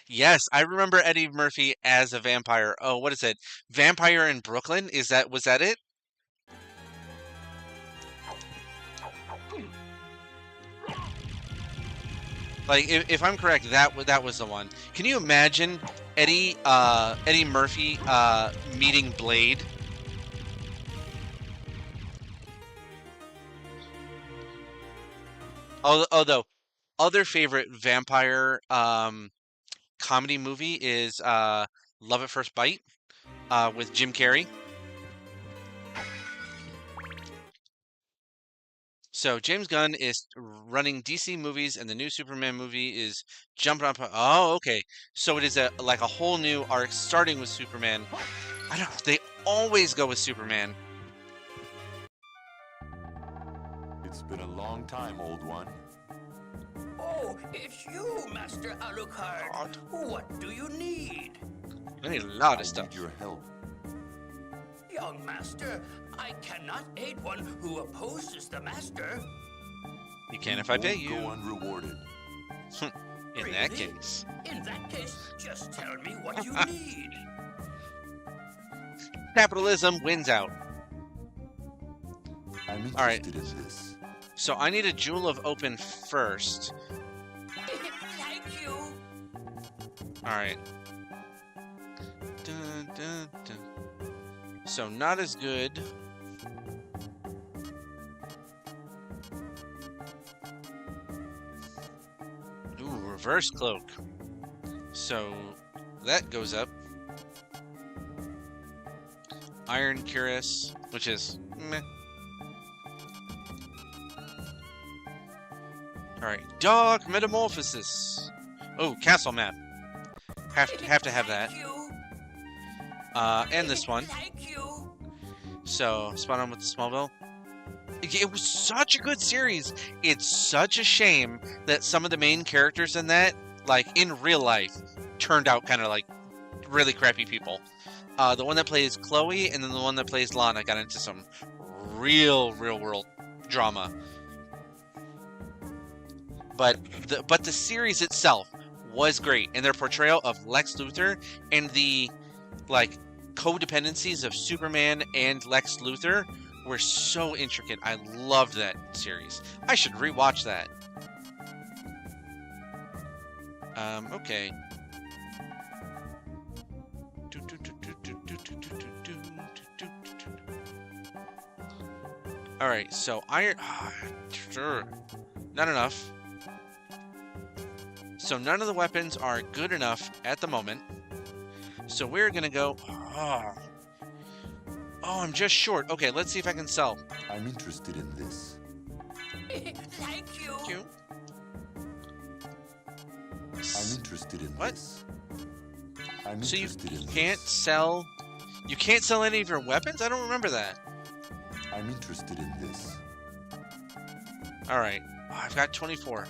Yes, I remember Eddie Murphy as a vampire. Oh, what is it? Vampire in Brooklyn? Was that it? Like, if I'm correct, that was the one. Can you imagine Eddie Murphy meeting Blade? Although, other favorite vampire comedy movie is Love at First Bite with Jim Carrey. So James Gunn is running DC movies, and the new Superman movie is jumping up. Oh, okay. So it is like a whole new arc starting with Superman. I don't know. They always go with Superman. It's been a long time, old one. Oh, it's you, Master Alucard. What do you need? I need a lot of I stuff. need your help. Young Master, I cannot aid one who opposes the Master. You can if I pay Won't you. go unrewarded. In that Really? case. In that case, just tell me what you need. Capitalism wins out. I'm interested All right. in this. So I need a Jewel of Open first. Thank you. All right. Dun, dun, dun. So not as good. Ooh, reverse cloak. So that goes up. Iron Cuirass, which is meh. Alright, Dark Metamorphosis. Oh, castle map. Have to have that. Thank you. And this one. Thank you. So, spot on with the Smallville. It was such a good series. It's such a shame that some of the main characters in that, like in real life, turned out kind of like really crappy people. The one that plays Chloe and then the one that plays Lana got into some real world drama. But the series itself was great, and their portrayal of Lex Luthor and the like codependencies of Superman and Lex Luthor were so intricate. I loved that series. I should rewatch that. Okay. Alright, so iron... Sure. Not enough. So none of the weapons are good enough at the moment. So we're gonna go... Oh, I'm just short. Okay, let's see if I can sell. I'm interested in this. Thank you. Thank you. I'm interested in What? this. I'm So you interested in can't this. sell... You can't sell any of your weapons? I don't remember that. I'm interested in this. Alright. Oh, I've got 24.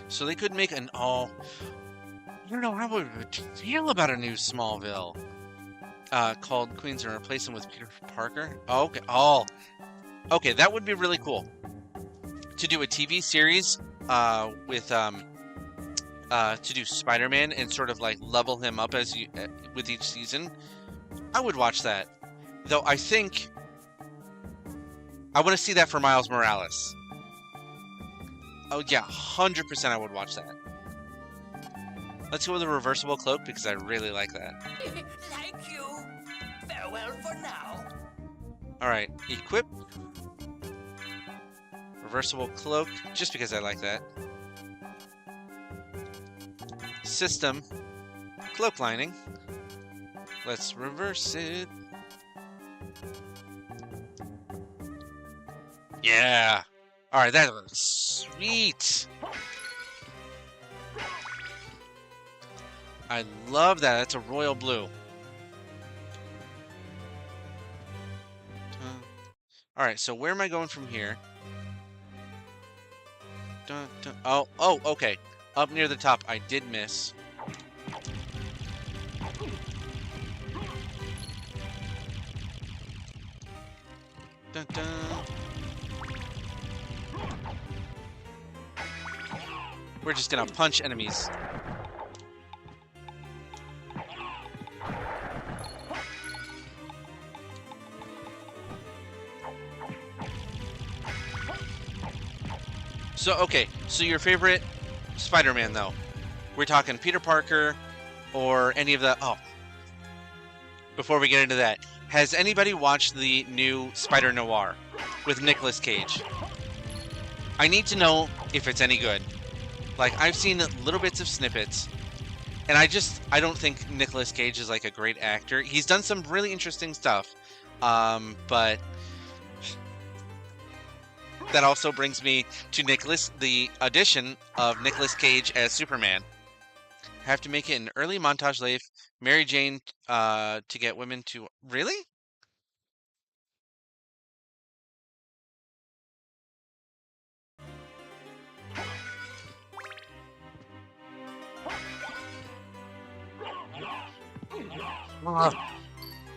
So they could make an... Oh... I don't know how I would feel about a new Smallville. Called Queens and replace him with Peter Parker. Oh, okay. Oh. Okay, that would be really cool. To do a TV series with to do Spider-Man and sort of like level him up as you with each season. I would watch that. Though I think I want to see that for Miles Morales. Oh yeah, 100% I would watch that. Let's go with a reversible cloak because I really like that. Thank you. Farewell for now. Alright, equip. Reversible cloak, just because I like that. System. Cloak lining. Let's reverse it. Yeah. Alright, that was sweet. I love that. That's a royal blue. Alright, so where am I going from here? Dun, dun. Oh, okay. Up near the top. I did miss. Dun, dun. We're just gonna punch enemies. So, okay. So your favorite Spider-Man, though? We're talking Peter Parker or any of the... Oh. Before we get into that, has anybody watched the new Spider-Noir with Nicolas Cage? I need to know if it's any good. Like, I've seen little bits of snippets, and I don't think Nicolas Cage is, like, a great actor. He's done some really interesting stuff, but... That also brings me to the addition of Nicolas Cage as Superman. Have to make it an early montage life. Mary Jane to get women to... Really?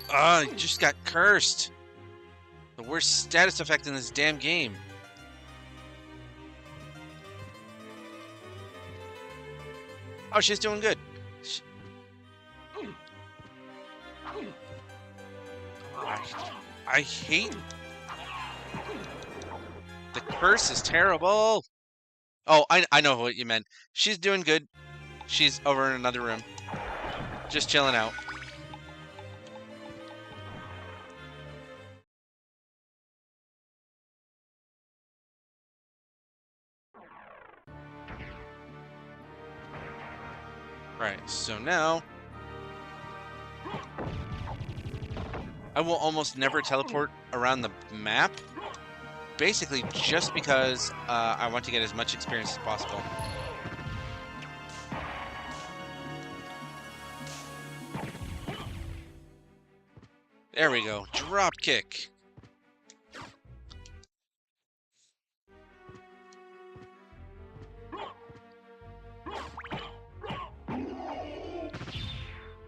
I just got cursed. The worst status effect in this damn game. Oh, she's doing good. I hate... The curse is terrible. Oh, I know what you meant. She's doing good. She's over in another room. Just chilling out. Right, so now... I will almost never teleport around the map. Basically, just because I want to get as much experience as possible. There we go. Drop kick.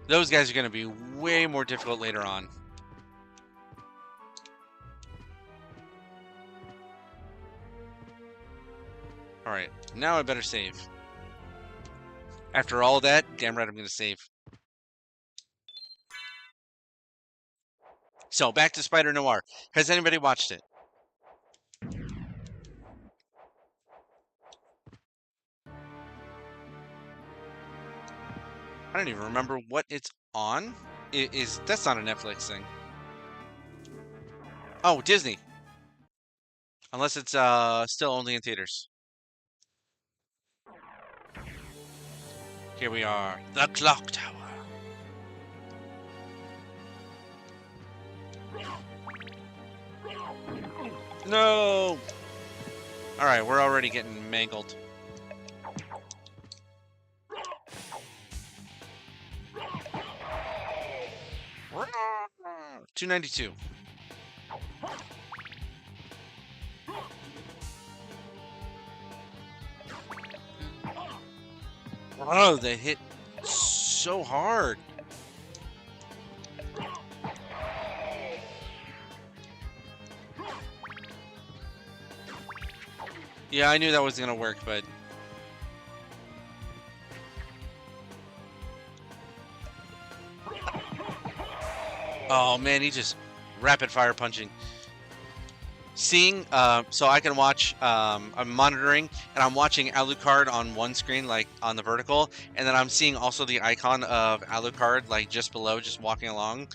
Those guys are going to be way more difficult later on. Alright, now I better save. After all that, damn right I'm going to save. So, back to Spider-Noir. Has anybody watched it? I don't even remember what it's on. That's not a Netflix thing. Oh, Disney. Unless it's still only in theaters. Here we are, the clock tower. No! Alright, we're already getting mangled. $292. Oh, they hit so hard. Yeah, I knew that was gonna work, but... Oh man, he just rapid fire punching. Seeing, so I can watch, I'm monitoring, and I'm watching Alucard on one screen, like, on the vertical, and then I'm seeing also the icon of Alucard, like, just below, just walking along.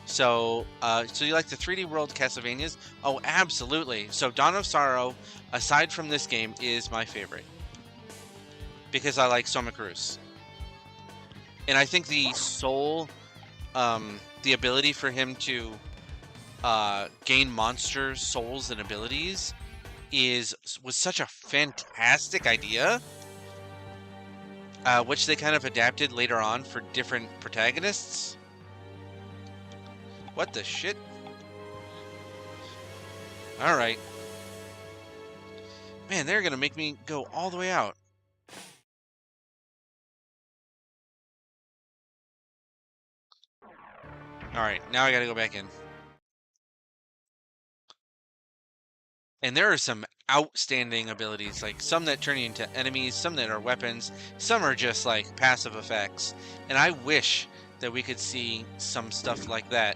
So, so you like the 3D World Castlevanias? Oh, absolutely. So Dawn of Sorrow, aside from this game, is my favorite. Because I like Soma Cruz. And I think the soul, the ability for him to gain monster souls and abilities was such a fantastic idea, which they kind of adapted later on for different protagonists. What the shit? All right, man, they're gonna make me go all the way out. All right, now I gotta go back in. And there are some outstanding abilities, like some that turn you into enemies, some that are weapons, some are just like passive effects. And I wish that we could see some stuff like that.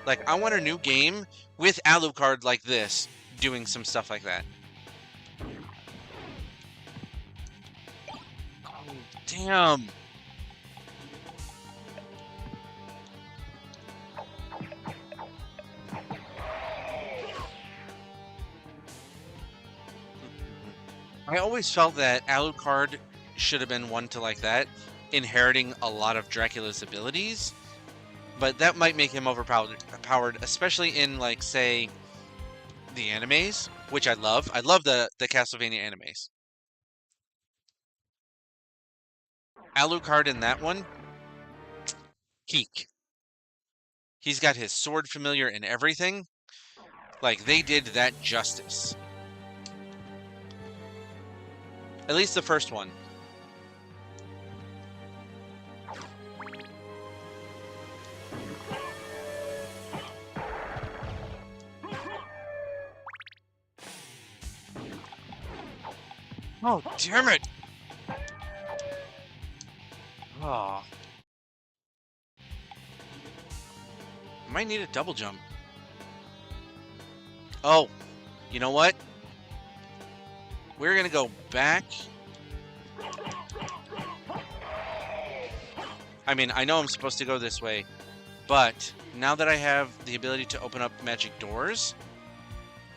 Like, I want a new game with Alucard like this, doing some stuff like that. Oh, damn. I always felt that Alucard should have been one to like that, inheriting a lot of Dracula's abilities, but that might make him overpowered, especially in, like, say, the animes, which I love. I love the Castlevania animes. Alucard in that one, peak. He's got his sword familiar and everything. Like, they did that justice. At least the first one. Oh, damn it! Oh. I might need a double jump. Oh, you know what? We're gonna go back. I mean, I know I'm supposed to go this way, but now that I have the ability to open up magic doors,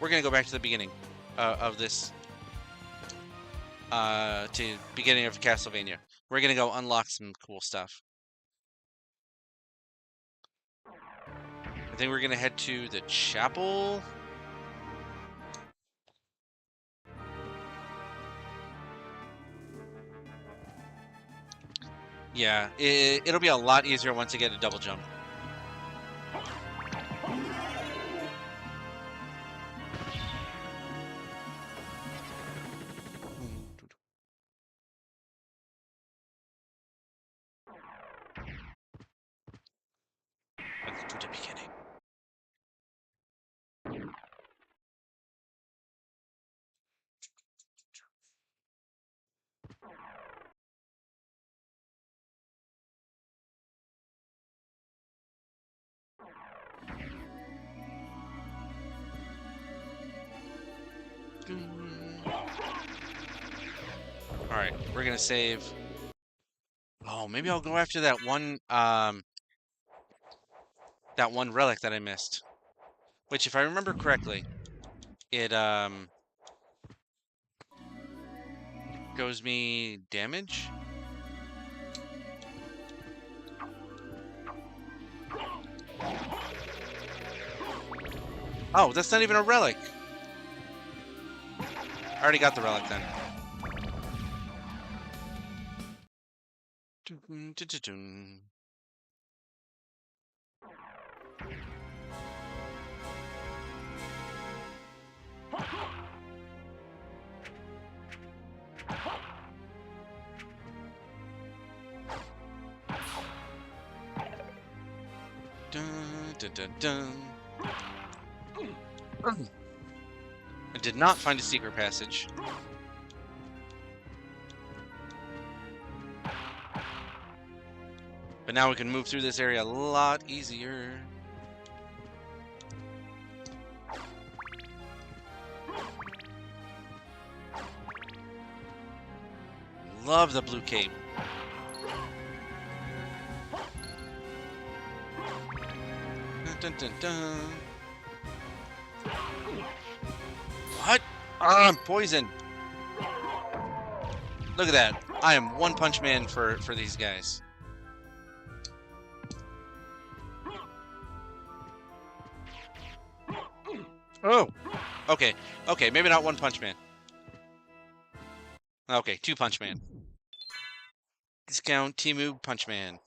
we're gonna go back to the beginning of this, to beginning of Castlevania. We're gonna go unlock some cool stuff. I think we're gonna head to the chapel. Yeah, it'll be a lot easier once I get a double jump. Back to the beginning. All right, we're gonna save. Oh, maybe I'll go after that one relic that I missed. Which, if I remember correctly, it shows me damage. Oh, that's not even a relic. I already got the relic then. Dun, dun, dun, dun. I did not find a secret passage. But now we can move through this area a lot easier. Love the blue cape. Dun, dun, dun. What? Ah, I'm poisoned. Look at that. I am one punch man for these guys. Oh. Okay. Okay, maybe not one punch man. Okay, two punch man. Discount Temu punch man.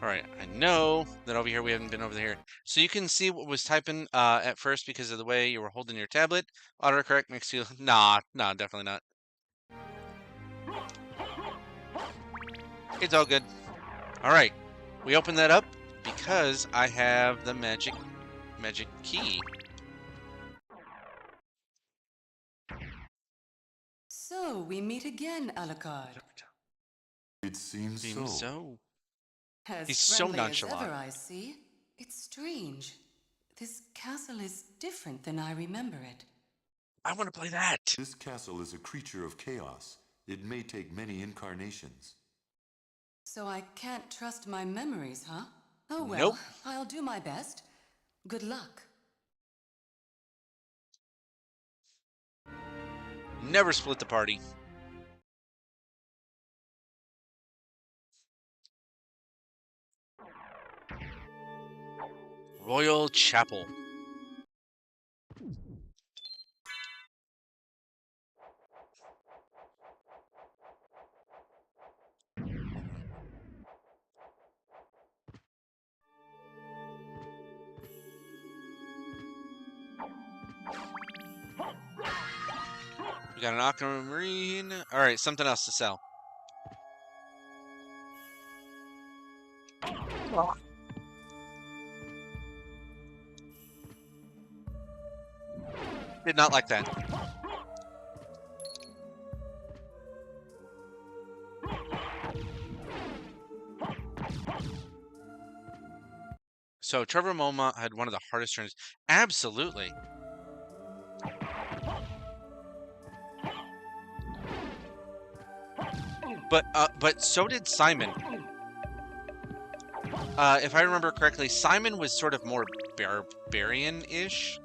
Alright, I know that over here we haven't been over here. So you can see what was typing at first because of the way you were holding your tablet. Autocorrect makes you... Nah, definitely not. It's all good. Alright, we open that up because I have the magic key. So, we meet again, Alucard. It seems so. As He's so friendly nonchalant. as ever, I see. It's strange. This castle is different than I remember it. I want to play that. This castle is a creature of chaos. It may take many incarnations. So I can't trust my memories, huh? Oh well, Nope. I'll do my best. Good luck. Never split the party. Royal Chapel. We got an aquamarine. All right, something else to sell. Did not like that. So Trevor Moma had one of the hardest turns. Absolutely. But so did Simon. If I remember correctly, Simon was sort of more barbarian-ish.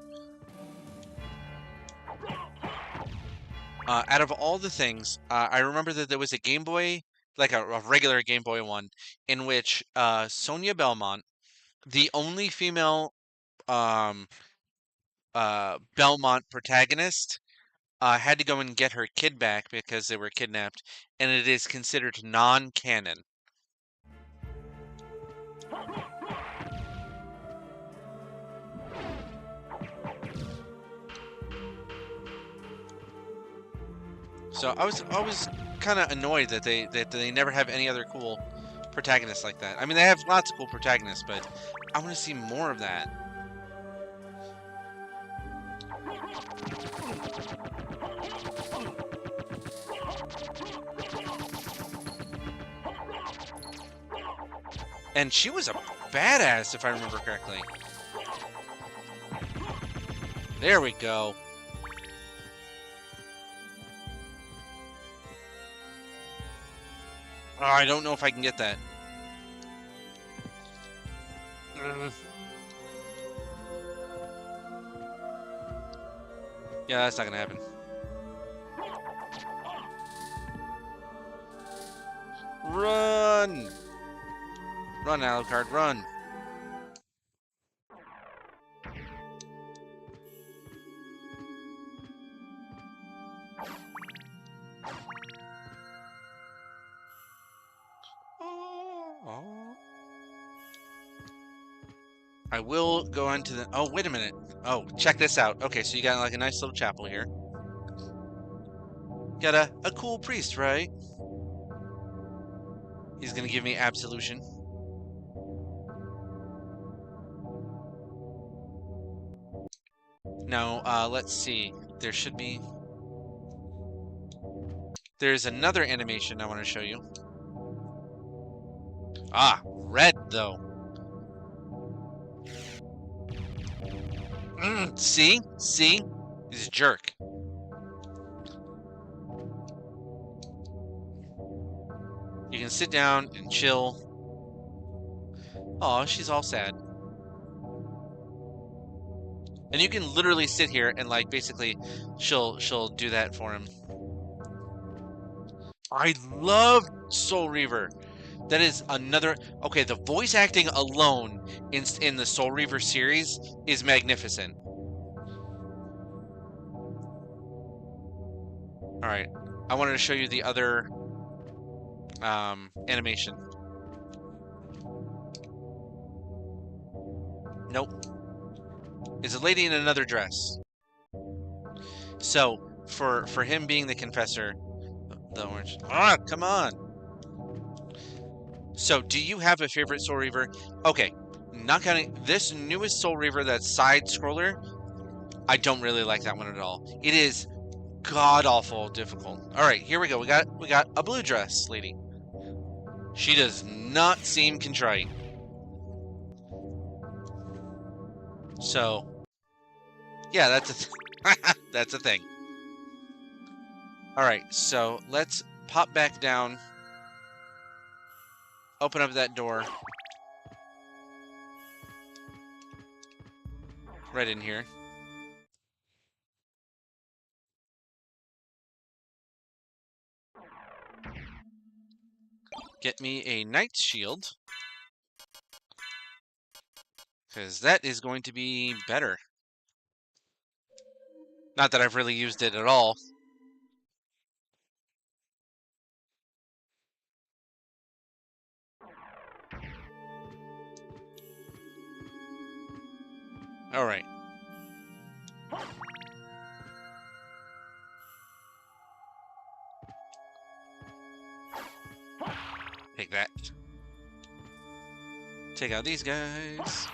Out of all the things, I remember that there was a Game Boy, like a regular Game Boy one, in which Sonia Belmont, the only female Belmont protagonist, had to go and get her kid back because they were kidnapped, and it is considered non-canon. So I was kind of annoyed that they never have any other cool protagonists like that. I mean, they have lots of cool protagonists, but I want to see more of that. And she was a badass, if I remember correctly. There we go. Oh, I don't know if I can get that. Yeah, that's not gonna happen. Run! Run, Alucard, run! I will go into the... Oh, wait a minute. Oh, check this out. Okay, so you got like a nice little chapel here. Got a cool priest, right? He's gonna give me absolution. Now, let's see. There should be... There's another animation I want to show you. Ah, red, though. See? See? He's a jerk. You can sit down and chill. Aw, she's all sad. And you can literally sit here and like basically she'll do that for him. I love Soul Reaver. That is another... Okay, the voice acting alone in the Soul Reaver series is magnificent. Alright, I wanted to show you the other animation. Nope. It's a lady in another dress. So, for him being the confessor... The orange... Ah, come on! So, do you have a favorite Soul Reaver? Okay, not counting this newest Soul Reaver that's side-scroller, I don't really like that one at all. It is god-awful difficult. Alright, here we go. We got a blue dress lady. She does not seem contrite. So, yeah, that's that's a thing. Alright, so let's pop back down. Open up that door. Right in here. Get me a knight's shield. Because that is going to be better. Not that I've really used it at all. Alright. Take that. Take out these guys.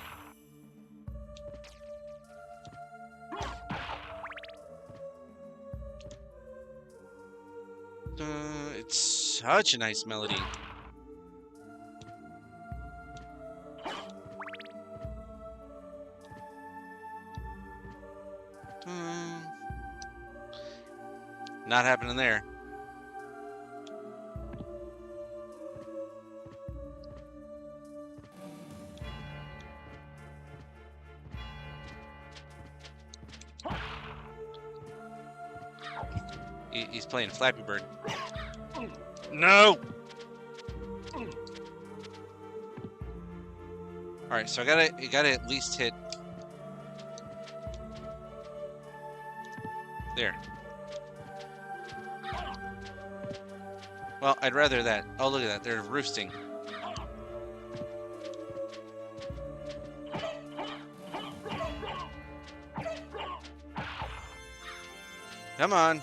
It's such a nice melody. Not happening there. He's playing Flappy Bird. No! Alright, so you gotta at least hit... There. Well, I'd rather that. Oh, look at that. They're roosting. Come on.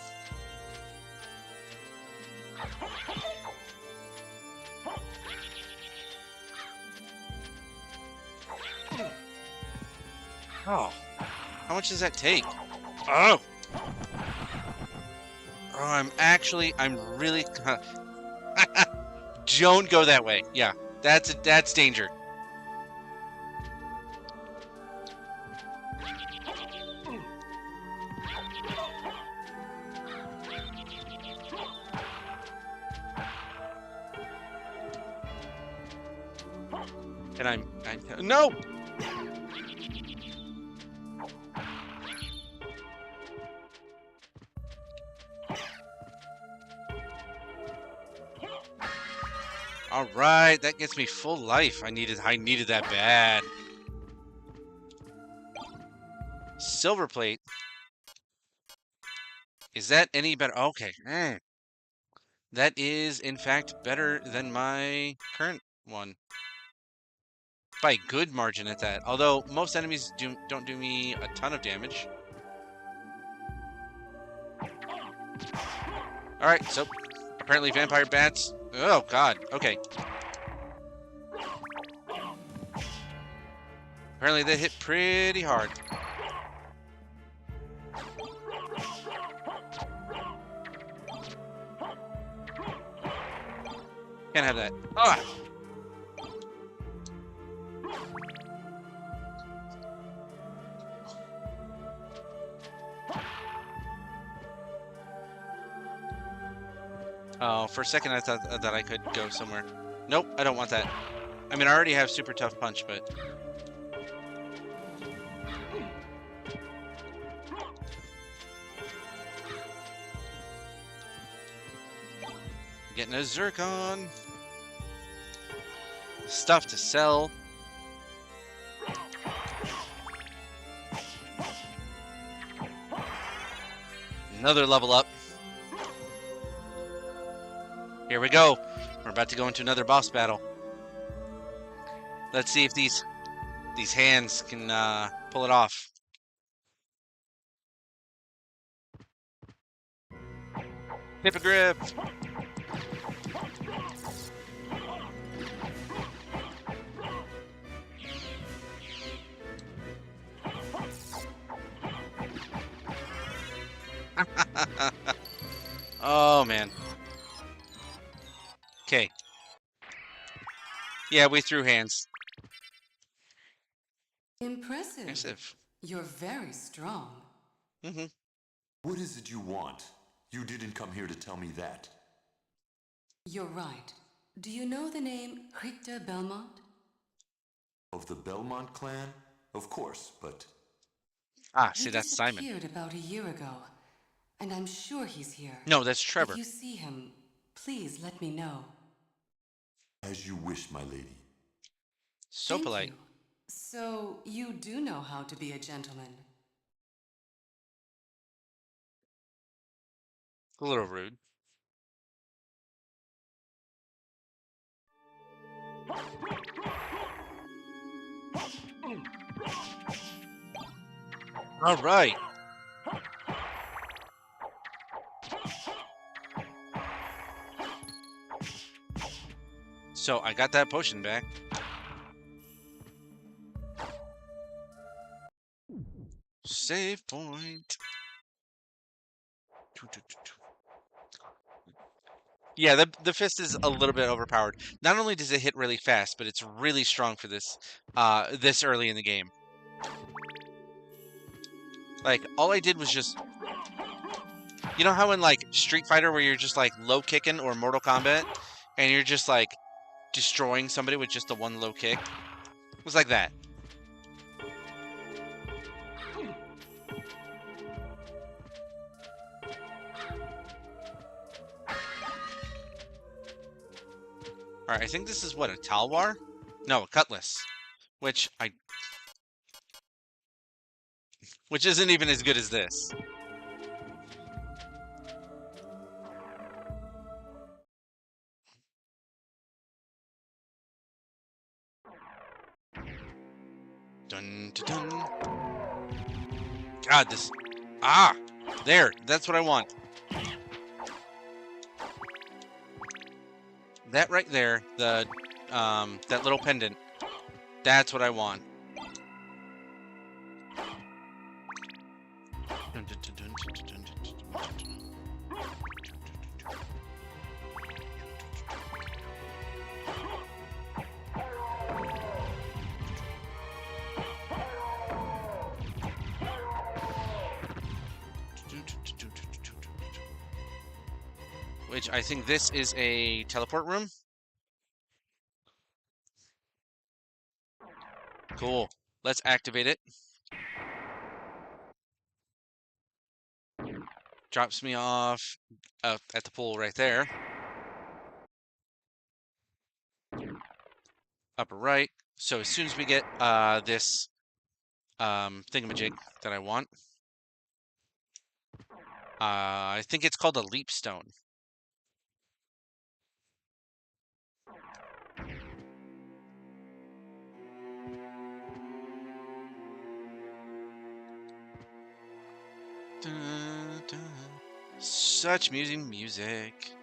Oh. How much does that take? Oh! Oh, I'm really... Don't go that way. Yeah, that's danger. And no! All right, that gets me full life. I needed that bad. Silver plate. Is that any better? Okay. That is, in fact, better than my current one. By a good margin at that. Although most enemies don't do me a ton of damage. Alright, so apparently vampire bats. Oh, God. Okay. Apparently they hit pretty hard. Can't have that. Ah! Oh, for a second I thought that I could go somewhere. Nope, I don't want that. I mean, I already have super tough punch, but... Getting a zircon. Stuff to sell. Another level up. Here we go. We're about to go into another boss battle. Let's see if these hands can pull it off. Hippogriff. Oh, man. Okay. Yeah, we threw hands. Impressive. Impressive. You're very strong. Mm-hmm. What is it you want? You didn't come here to tell me that. You're right. Do you know the name Richter Belmont? Of the Belmont clan? Of course, but... Ah, He see, that's Simon. disappeared about a year ago, and I'm sure he's here. No, that's Trevor. If you see him, please let me know. As you wish, my lady. So Thank polite. you. So, you do know how to be a gentleman. A little rude. All right. So I got that potion back. Save point. Yeah, the fist is a little bit overpowered. Not only does it hit really fast, but it's really strong for this this early in the game. Like, all I did was just... You know how in, like, Street Fighter where you're just, like, low kicking, or Mortal Kombat, and you're just, like, destroying somebody with just the one low kick? It was like that. Alright, I think this is what, a Talwar? No, a Cutlass. Which isn't even as good as this. Dun, dun, dun. God, this... Ah! There! That's what I want. That right there, the, that little pendant. That's what I want. Dun, dun, dun, dun, dun, dun, dun, dun, dun, dun. Which I think this is a teleport room. Cool. Let's activate it. Drops me off at the pool right there. Upper right. So as soon as we get this thingamajig that I want, I think it's called a leap stone. Dun, dun. Such music.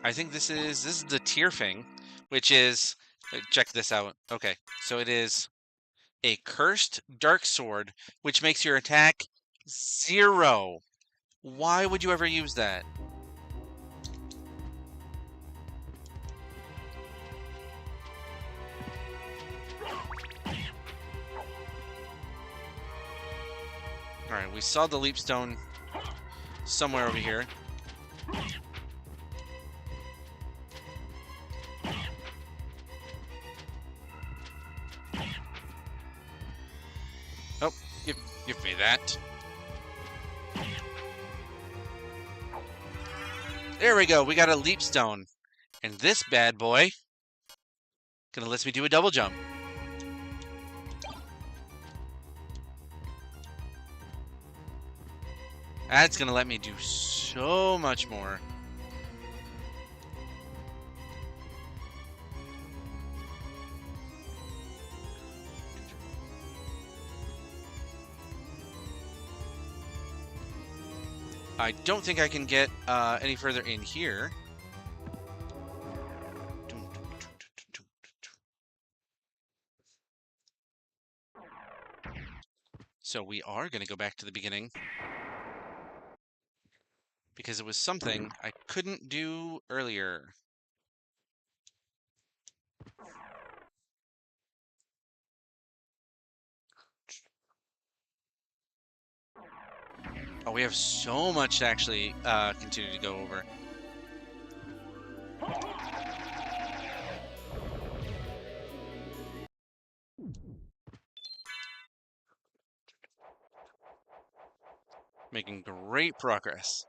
I think this is the tier thing, which is check this out. Okay, so it is a cursed dark sword, which makes your attack 0. Why would you ever use that? All right, we saw the leap stone somewhere over here. Oh, give me that. There we go. We got a leap stone. And this bad boy gonna let me do a double jump. That's gonna let me do so much more. I don't think I can get any further in here. So we are going to go back to the beginning. Because it was something I couldn't do earlier. Oh, we have so much to actually continue to go over. Making great progress.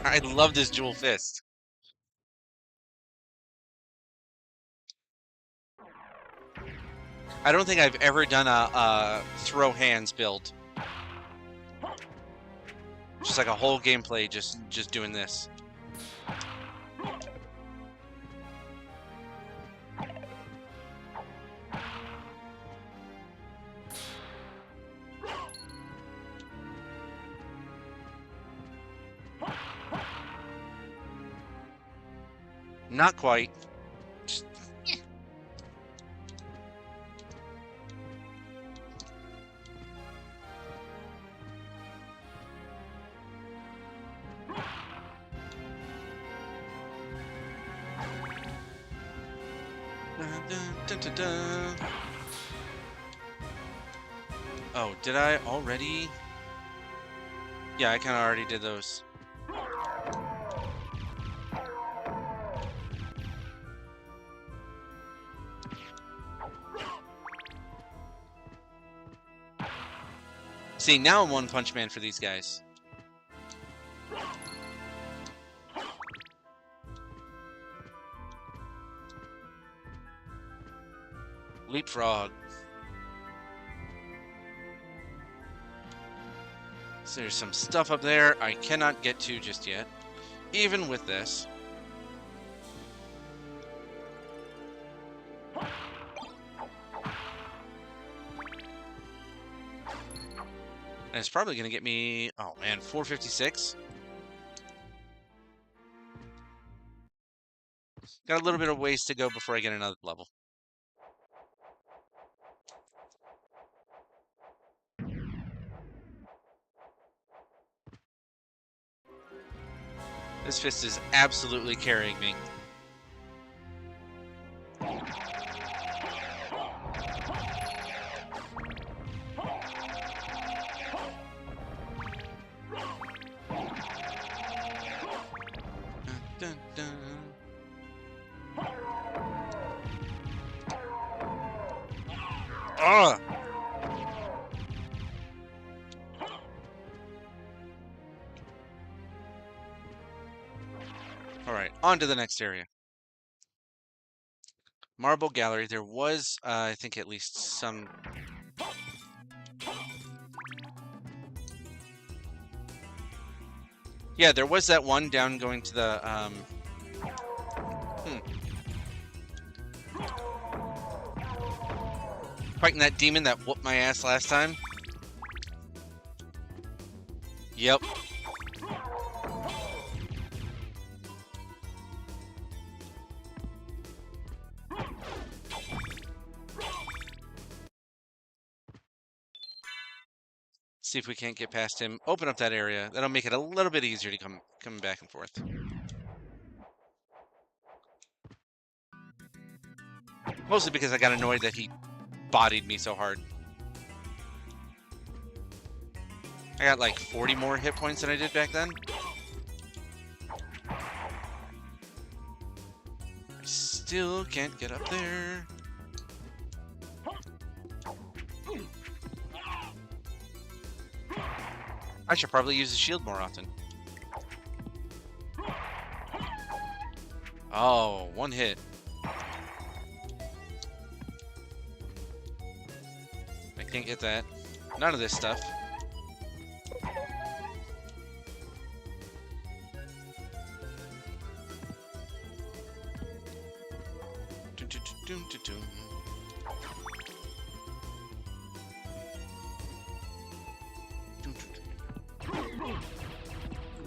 I love this dual fist. I don't think I've ever done a throw hands build. Just like a whole gameplay just doing this. Not quite. Just, eh. Dun, dun, dun, dun. Oh, did I already? Yeah, I kind of already did those. See, now I'm One Punch Man for these guys. Leapfrog. So there's some stuff up there I cannot get to just yet, even with this. And it's probably going to get me, oh man, 456. Got a little bit of ways to go before I get another level. This fist is absolutely carrying me. Dun, dun. Ah! Alright, on to the next area. Marble Gallery. There was, I think, at least some... Yeah, there was that one down going to the, fighting that demon that whooped my ass last time. Yep. See if we can't get past him. Open up that area. That'll make it a little bit easier to come back and forth. Mostly because I got annoyed that he bodied me so hard. I got like 40 more hit points than I did back then. I still can't get up there. I should probably use the shield more often. Oh, one hit. I can't get that. None of this stuff.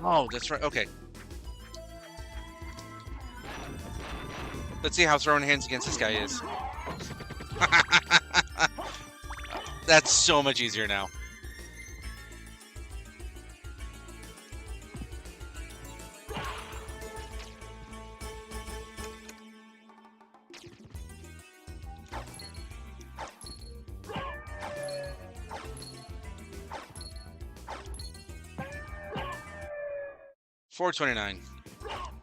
Oh, that's right. Okay. Let's see how throwing hands against this guy is. That's so much easier now. $4.29.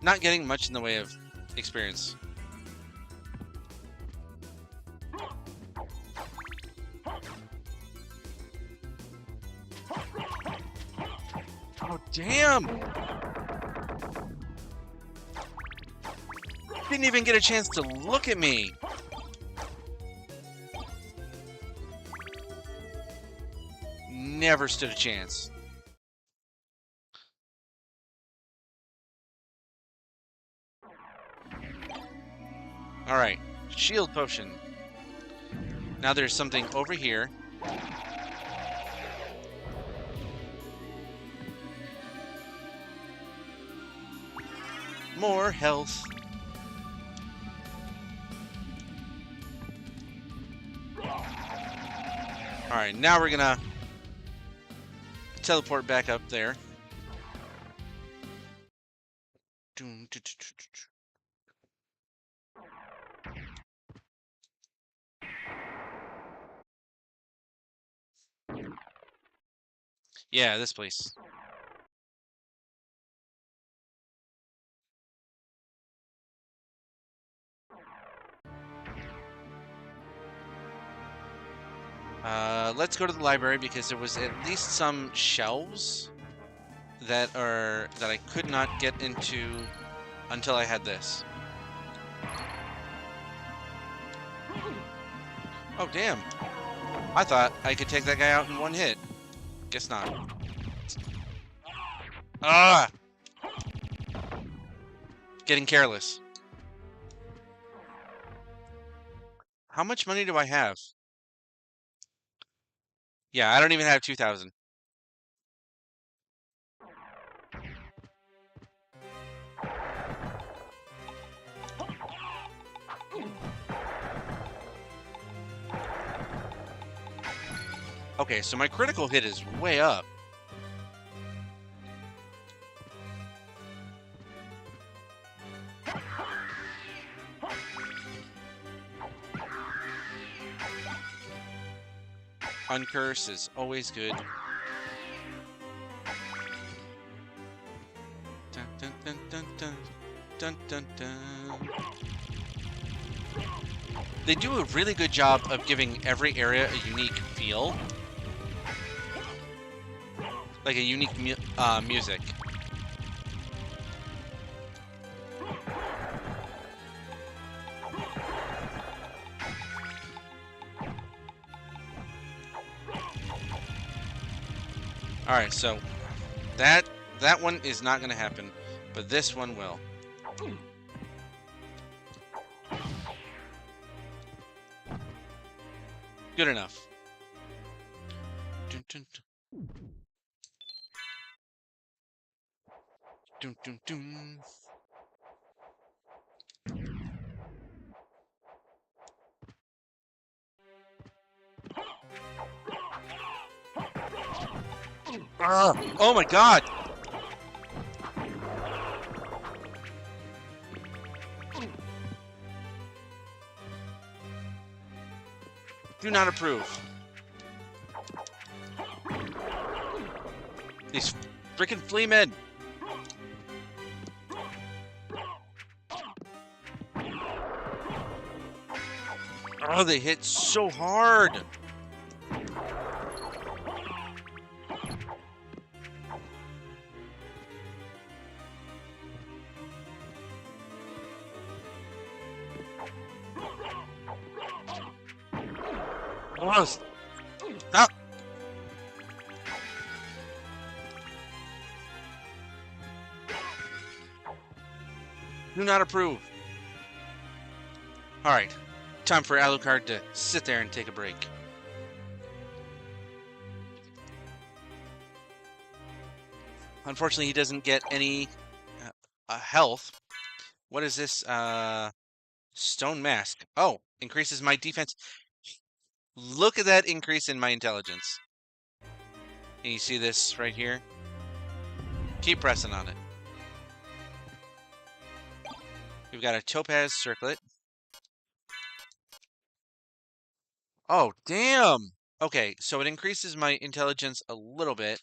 Not getting much in the way of experience. Oh, damn! Didn't even get a chance to look at me. Never stood a chance. Alright, shield potion. Now there's something over here. More health. Alright, now we're gonna teleport back up there. Yeah, this place. Let's go to the library because there was at least some shelves that I could not get into until I had this. Oh, damn. I thought I could take that guy out in one hit. Guess not. Ah! Getting careless. How much money do I have? Yeah, I don't even have 2,000. Okay, so my critical hit is way up. Uncurse is always good. Dun, dun, dun, dun, dun. Dun, dun, dun. They do a really good job of giving every area a unique feel. Like a unique music. Alright, so that one is not going to happen, but this one will. Good enough. Dun, dun, dun. Dun, dun, dun. Oh my god! Do not approve. These freaking flea men! Oh, they hit so hard! Oh, stop! Do not approve. Alright. Time for Alucard to sit there and take a break. Unfortunately, he doesn't get any health. What is this? Stone Mask. Oh, increases my defense. Look at that increase in my intelligence. And you see this right here? Keep pressing on it. We've got a Topaz Circlet. Oh, damn! Okay, so it increases my intelligence a little bit.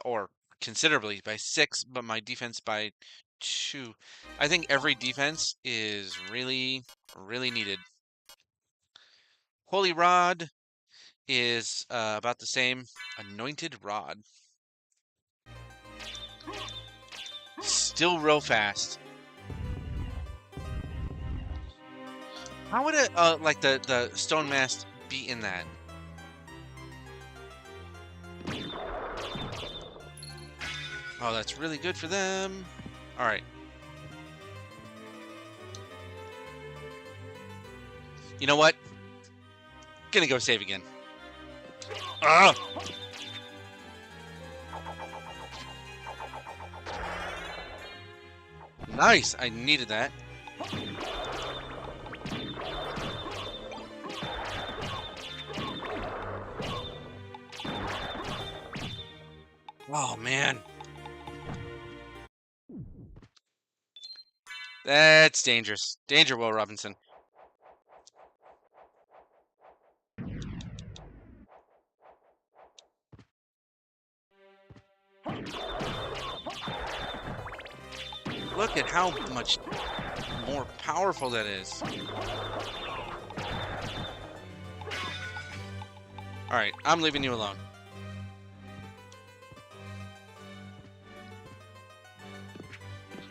Or considerably, by 6, but my defense by 2. I think every defense is really, really needed. Holy Rod is about the same. Anointed Rod. Still real fast. How would it, like the Stone Mask be in that? Oh, that's really good for them. All right. You know what? Gonna go save again. Ah! Nice. I needed that. Oh, man. That's dangerous. Danger, Will Robinson. Look at how much more powerful that is. Alright, I'm leaving you alone.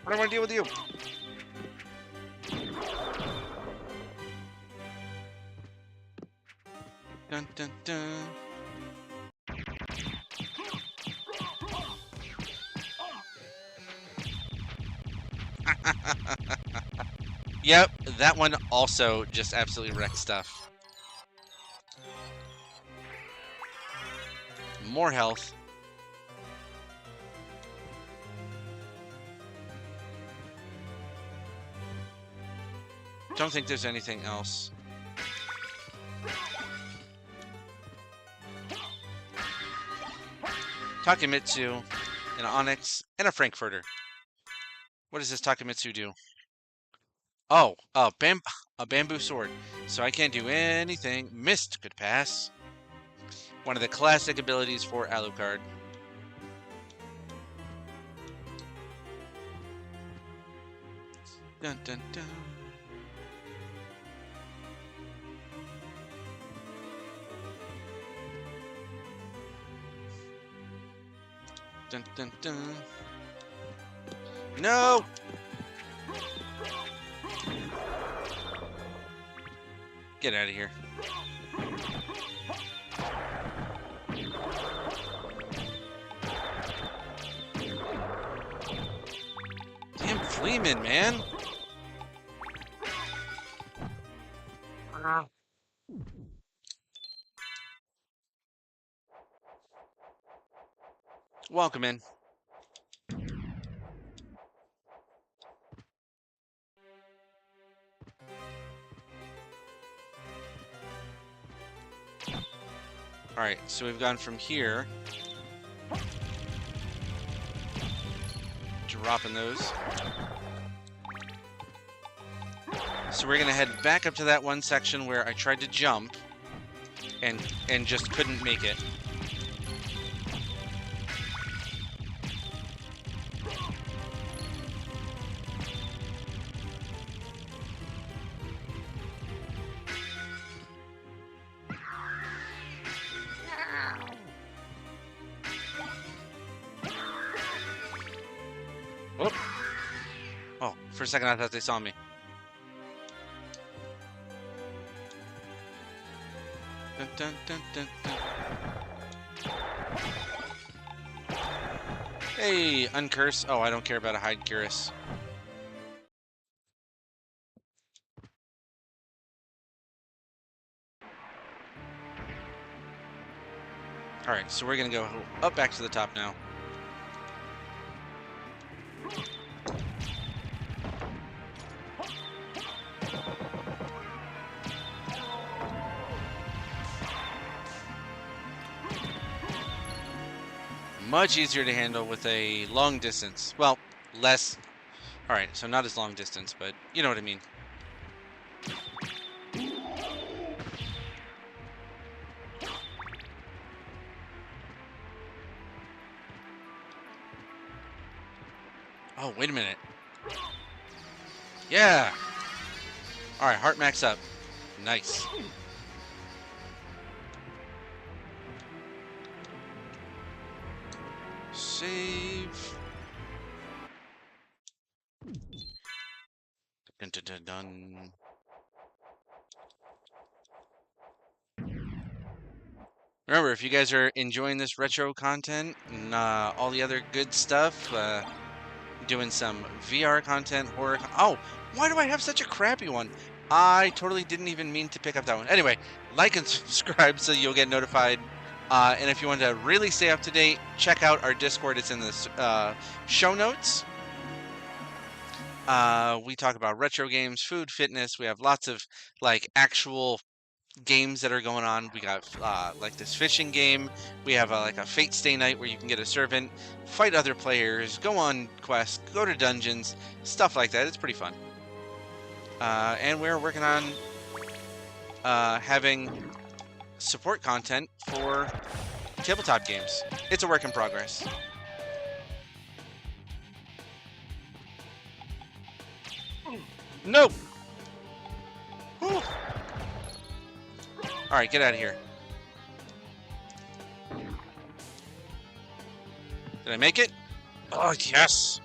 I don't want to deal with you. Dun, dun, dun. Yep, that one also just absolutely wrecked stuff. More health. Don't think there's anything else. Takemitsu, an Onyx, and a Frankfurter. What does this Takemitsu do? Oh, a bamboo sword. So I can't do anything. Mist could pass. One of the classic abilities for Alucard. Dun, dun, dun. Dun, dun, dun. No! Get out of here. Damn Fleeman, man. Welcome in. Alright, so we've gone from here. Dropping those. So we're gonna head back up to that one section where I tried to jump and just couldn't make it. Whoop. Oh, for a second I thought they saw me. Dun, dun, dun, dun, dun. Hey, uncurse. Oh, I don't care about a hide curse. Alright, so we're gonna go up back to the top now. Much easier to handle with a long distance. Well, less. Alright, so not as long distance, but you know what I mean. Oh, wait a minute. Yeah! Alright, heart max up. Nice. Save. Dun, dun, dun, dun. Remember, if you guys are enjoying this retro content and all the other good stuff, doing some VR content, horror. Oh, why do I have such a crappy one? I totally didn't even mean to pick up that one. Anyway, like and subscribe so you'll get notified. And if you want to really stay up to date, check out our Discord. It's in the show notes. We talk about retro games, food, fitness. We have lots of like actual games that are going on. We got like this fishing game. We have like a Fate Stay night where you can get a servant, fight other players, go on quests, go to dungeons, stuff like that. It's pretty fun. And we're working on having support content for tabletop games. It's a work in progress. No! Whew. Alright, get out of here. Did I make it? Oh, yes!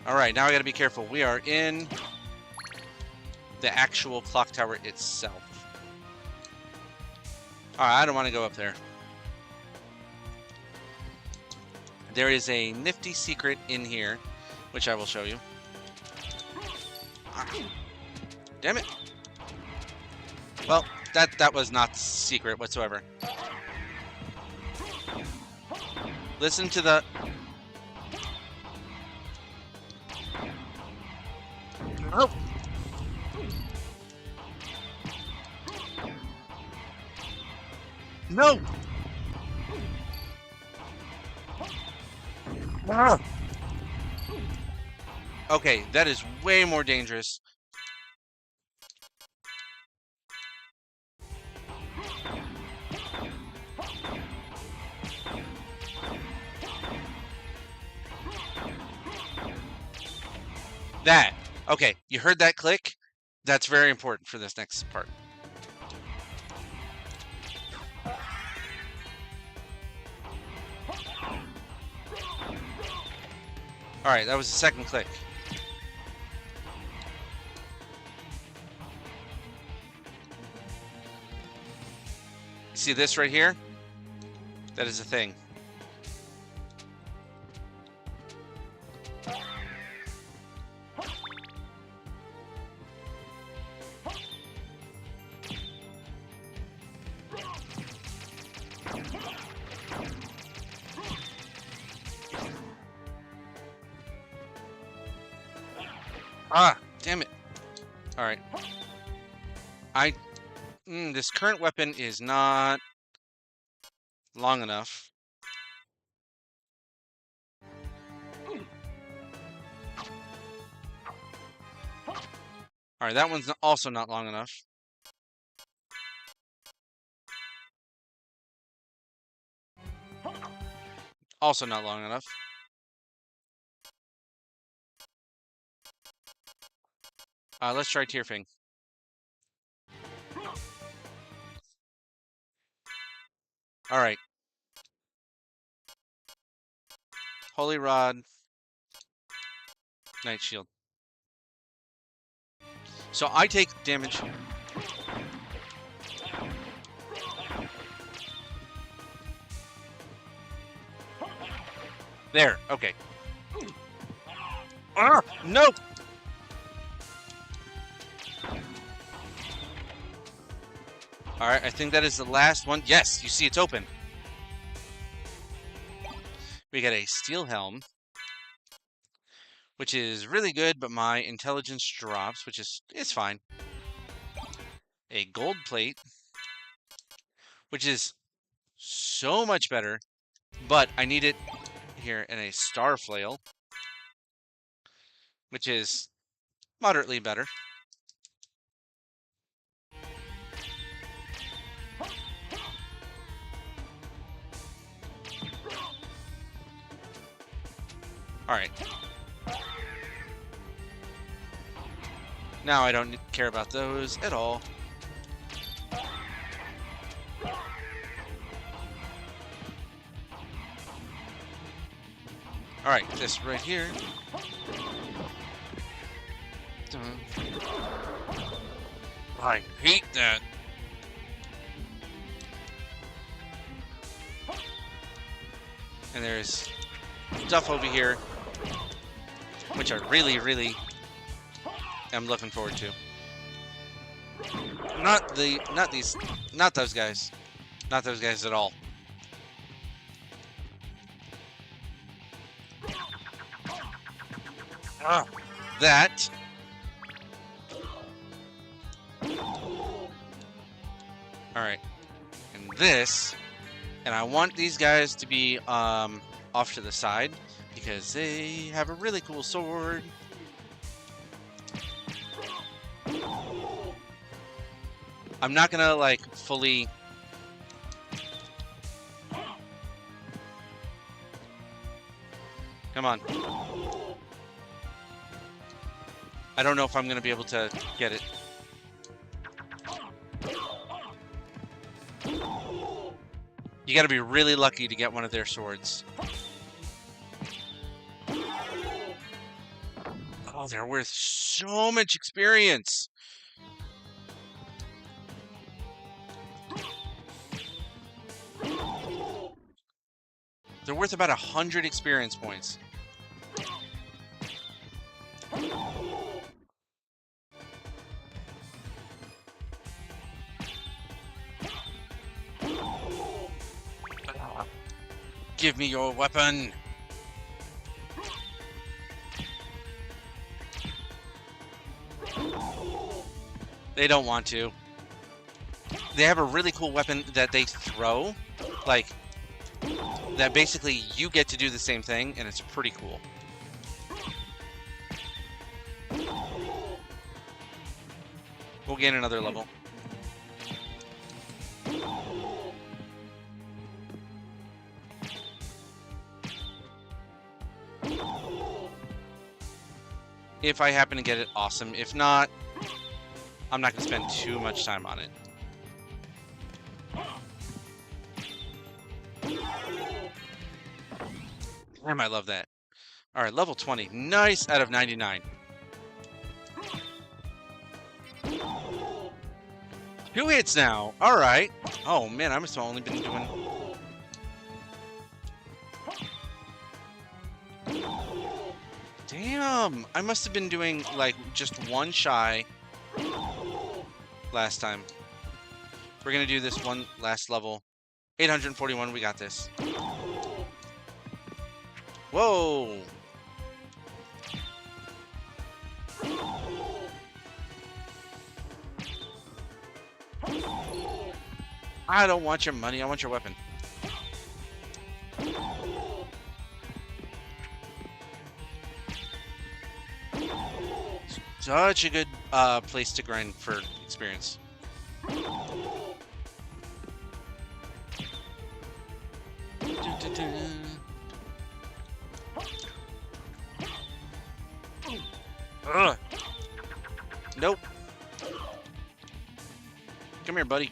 Alright, now I gotta be careful. We are in the actual clock tower itself. Alright, I don't want to go up there. There is a nifty secret in here, which I will show you. Damn it. Well, that was not secret whatsoever. Listen to the... Oh! No! Ah! Okay, that is way more dangerous. That. Okay, you heard that click? That's very important for this next part. Alright, that was the second click. You see this right here? That is a thing. Ah, damn it. Alright. This current weapon is not long enough. Alright, that one's also not long enough. Also not long enough. Let's try Tearfing. Alright. Holy Rod. Night Shield. So I take damage. There, okay. Ah, no! Alright, I think that is the last one. Yes, you see it's open. We got a Steel Helm, which is really good, but my intelligence drops, which is it's fine. A Gold Plate, which is so much better, but I need it here, and a Star Flail, which is moderately better. Alright. Now I don't care about those at all. Alright, this right here. I hate that. And there's stuff over here, which I really, really am looking forward to. Not those guys. Not those guys at all. That. Alright. And this. And I want these guys to be off to the side because they have a really cool sword. I'm not gonna like fully come on. I don't know if I'm gonna be able to get it. You gotta be really lucky to get one of their swords. Oh, they're worth so much experience. They're worth about 100 experience points. Give me your weapon. They don't want to. They have a really cool weapon that they throw, like, that basically you get to do the same thing, and it's pretty cool. We'll gain another level. If I happen to get it, awesome. If not, I'm not going to spend too much time on it. Damn, I love that. All right, level 20. Nice out of 99. 2 hits now. All right. Oh, man, I must have only been doing... Damn, I must have been doing, like, just 1 shy last time. We're going to do this one last level. 841, we got this. Whoa! I don't want your money, I want your weapon. Such a good place to grind for experience. Ugh. Nope. Come here, buddy.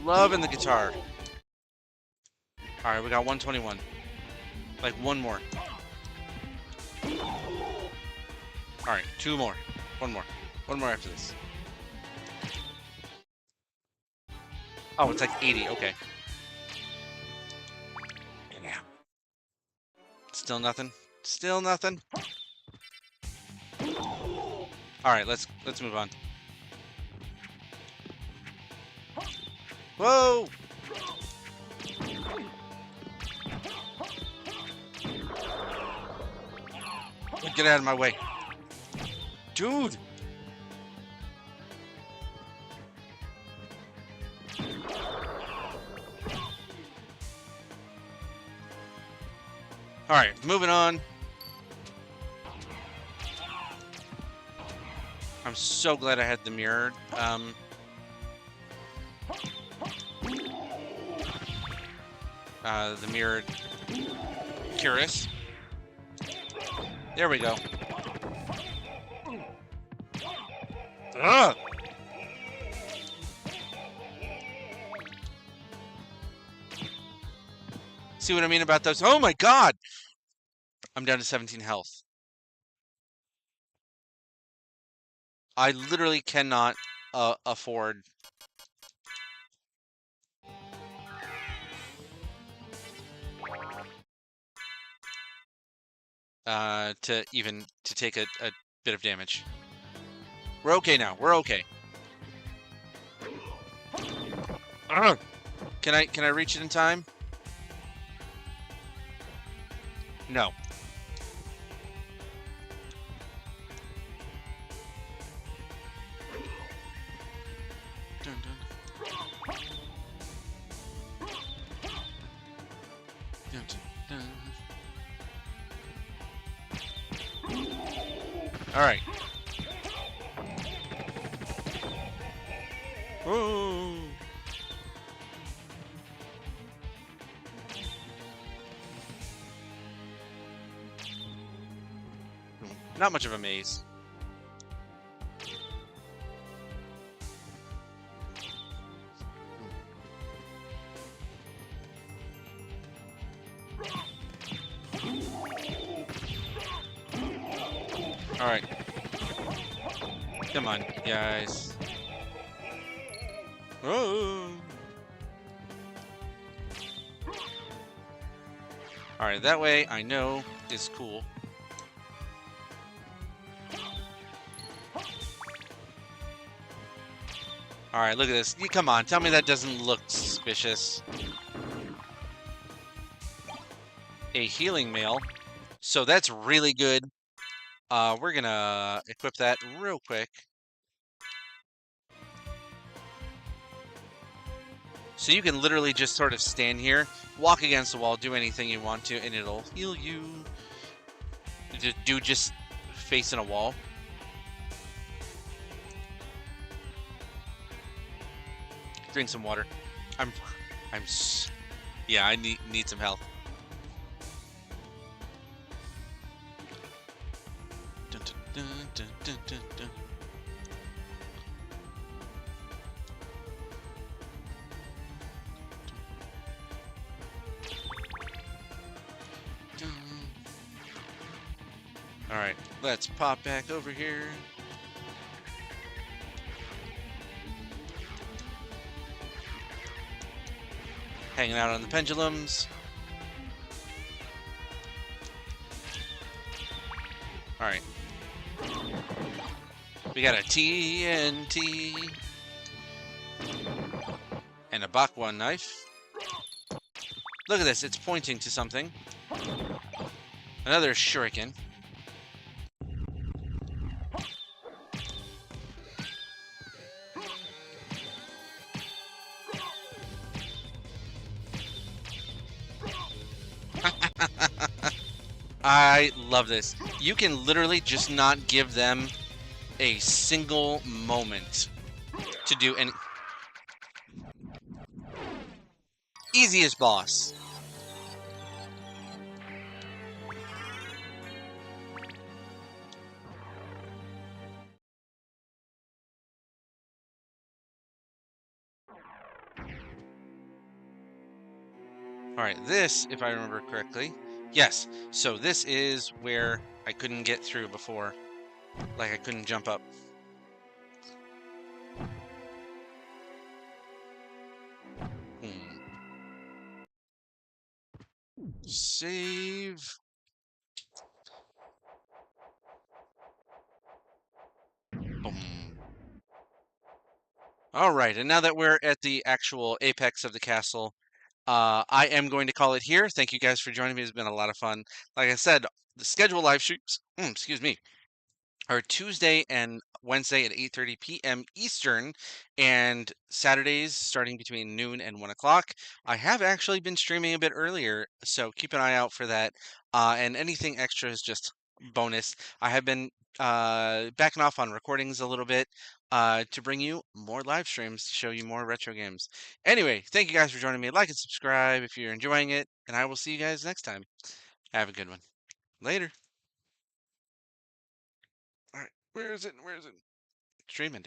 Loving the guitar. Alright, we got 121. Like, 1 more. Alright, 2 more. 1 more. 1 more after this. Oh, it's like 80. Okay. Yeah. Still nothing? Still nothing? Alright, let's move on. Whoa! Get out of my way. Dude! Alright, moving on. I'm so glad I had the mirror. The mirrored Curious. There we go. Ugh! See what I mean about those? Oh my god! I'm down to 17 health. I literally cannot afford to take a bit of damage. We're okay now. We're okay. Ugh. Can I reach it in time? No. Dun, dun. Dun, dun, dun. All right. Whoa. Not much of a maze. All right. Come on, guys. Whoa. All right, that way I know is cool. All right, look at this. Come on, tell me that doesn't look suspicious. A healing mail. So that's really good. We're gonna equip that real quick. So you can literally just sort of stand here, walk against the wall, do anything you want to, and it'll heal you. Just facing a wall. Drink some water. Yeah, I need some health. dun, dun, dun, dun. All right, let's pop back over here. Hanging out on the pendulums. All right. We got a TNT and a Bakwan knife. Look at this, it's pointing to something. Another shuriken. I love this. You can literally just not give them a single moment to do any. Easiest boss. All right, this, if I remember correctly, yes. So this is where I couldn't get through before. Like I couldn't jump up. Save. Boom. All right, and now that we're at the actual apex of the castle, I am going to call it here. Thank you guys for joining me. It's been a lot of fun. Like I said, the scheduled live streams, excuse me, are Tuesday and Wednesday at 8:30 p.m. Eastern, and Saturdays starting between noon and 1 o'clock. I have actually been streaming a bit earlier, so keep an eye out for that. And anything extra is just bonus. I have been backing off on recordings a little bit to bring you more live streams to show you more retro games. Anyway, thank you guys for joining me. Like and subscribe if you're enjoying it, and I will see you guys next time. Have a good one. Later. All right, where is it? Where is it? Streaming.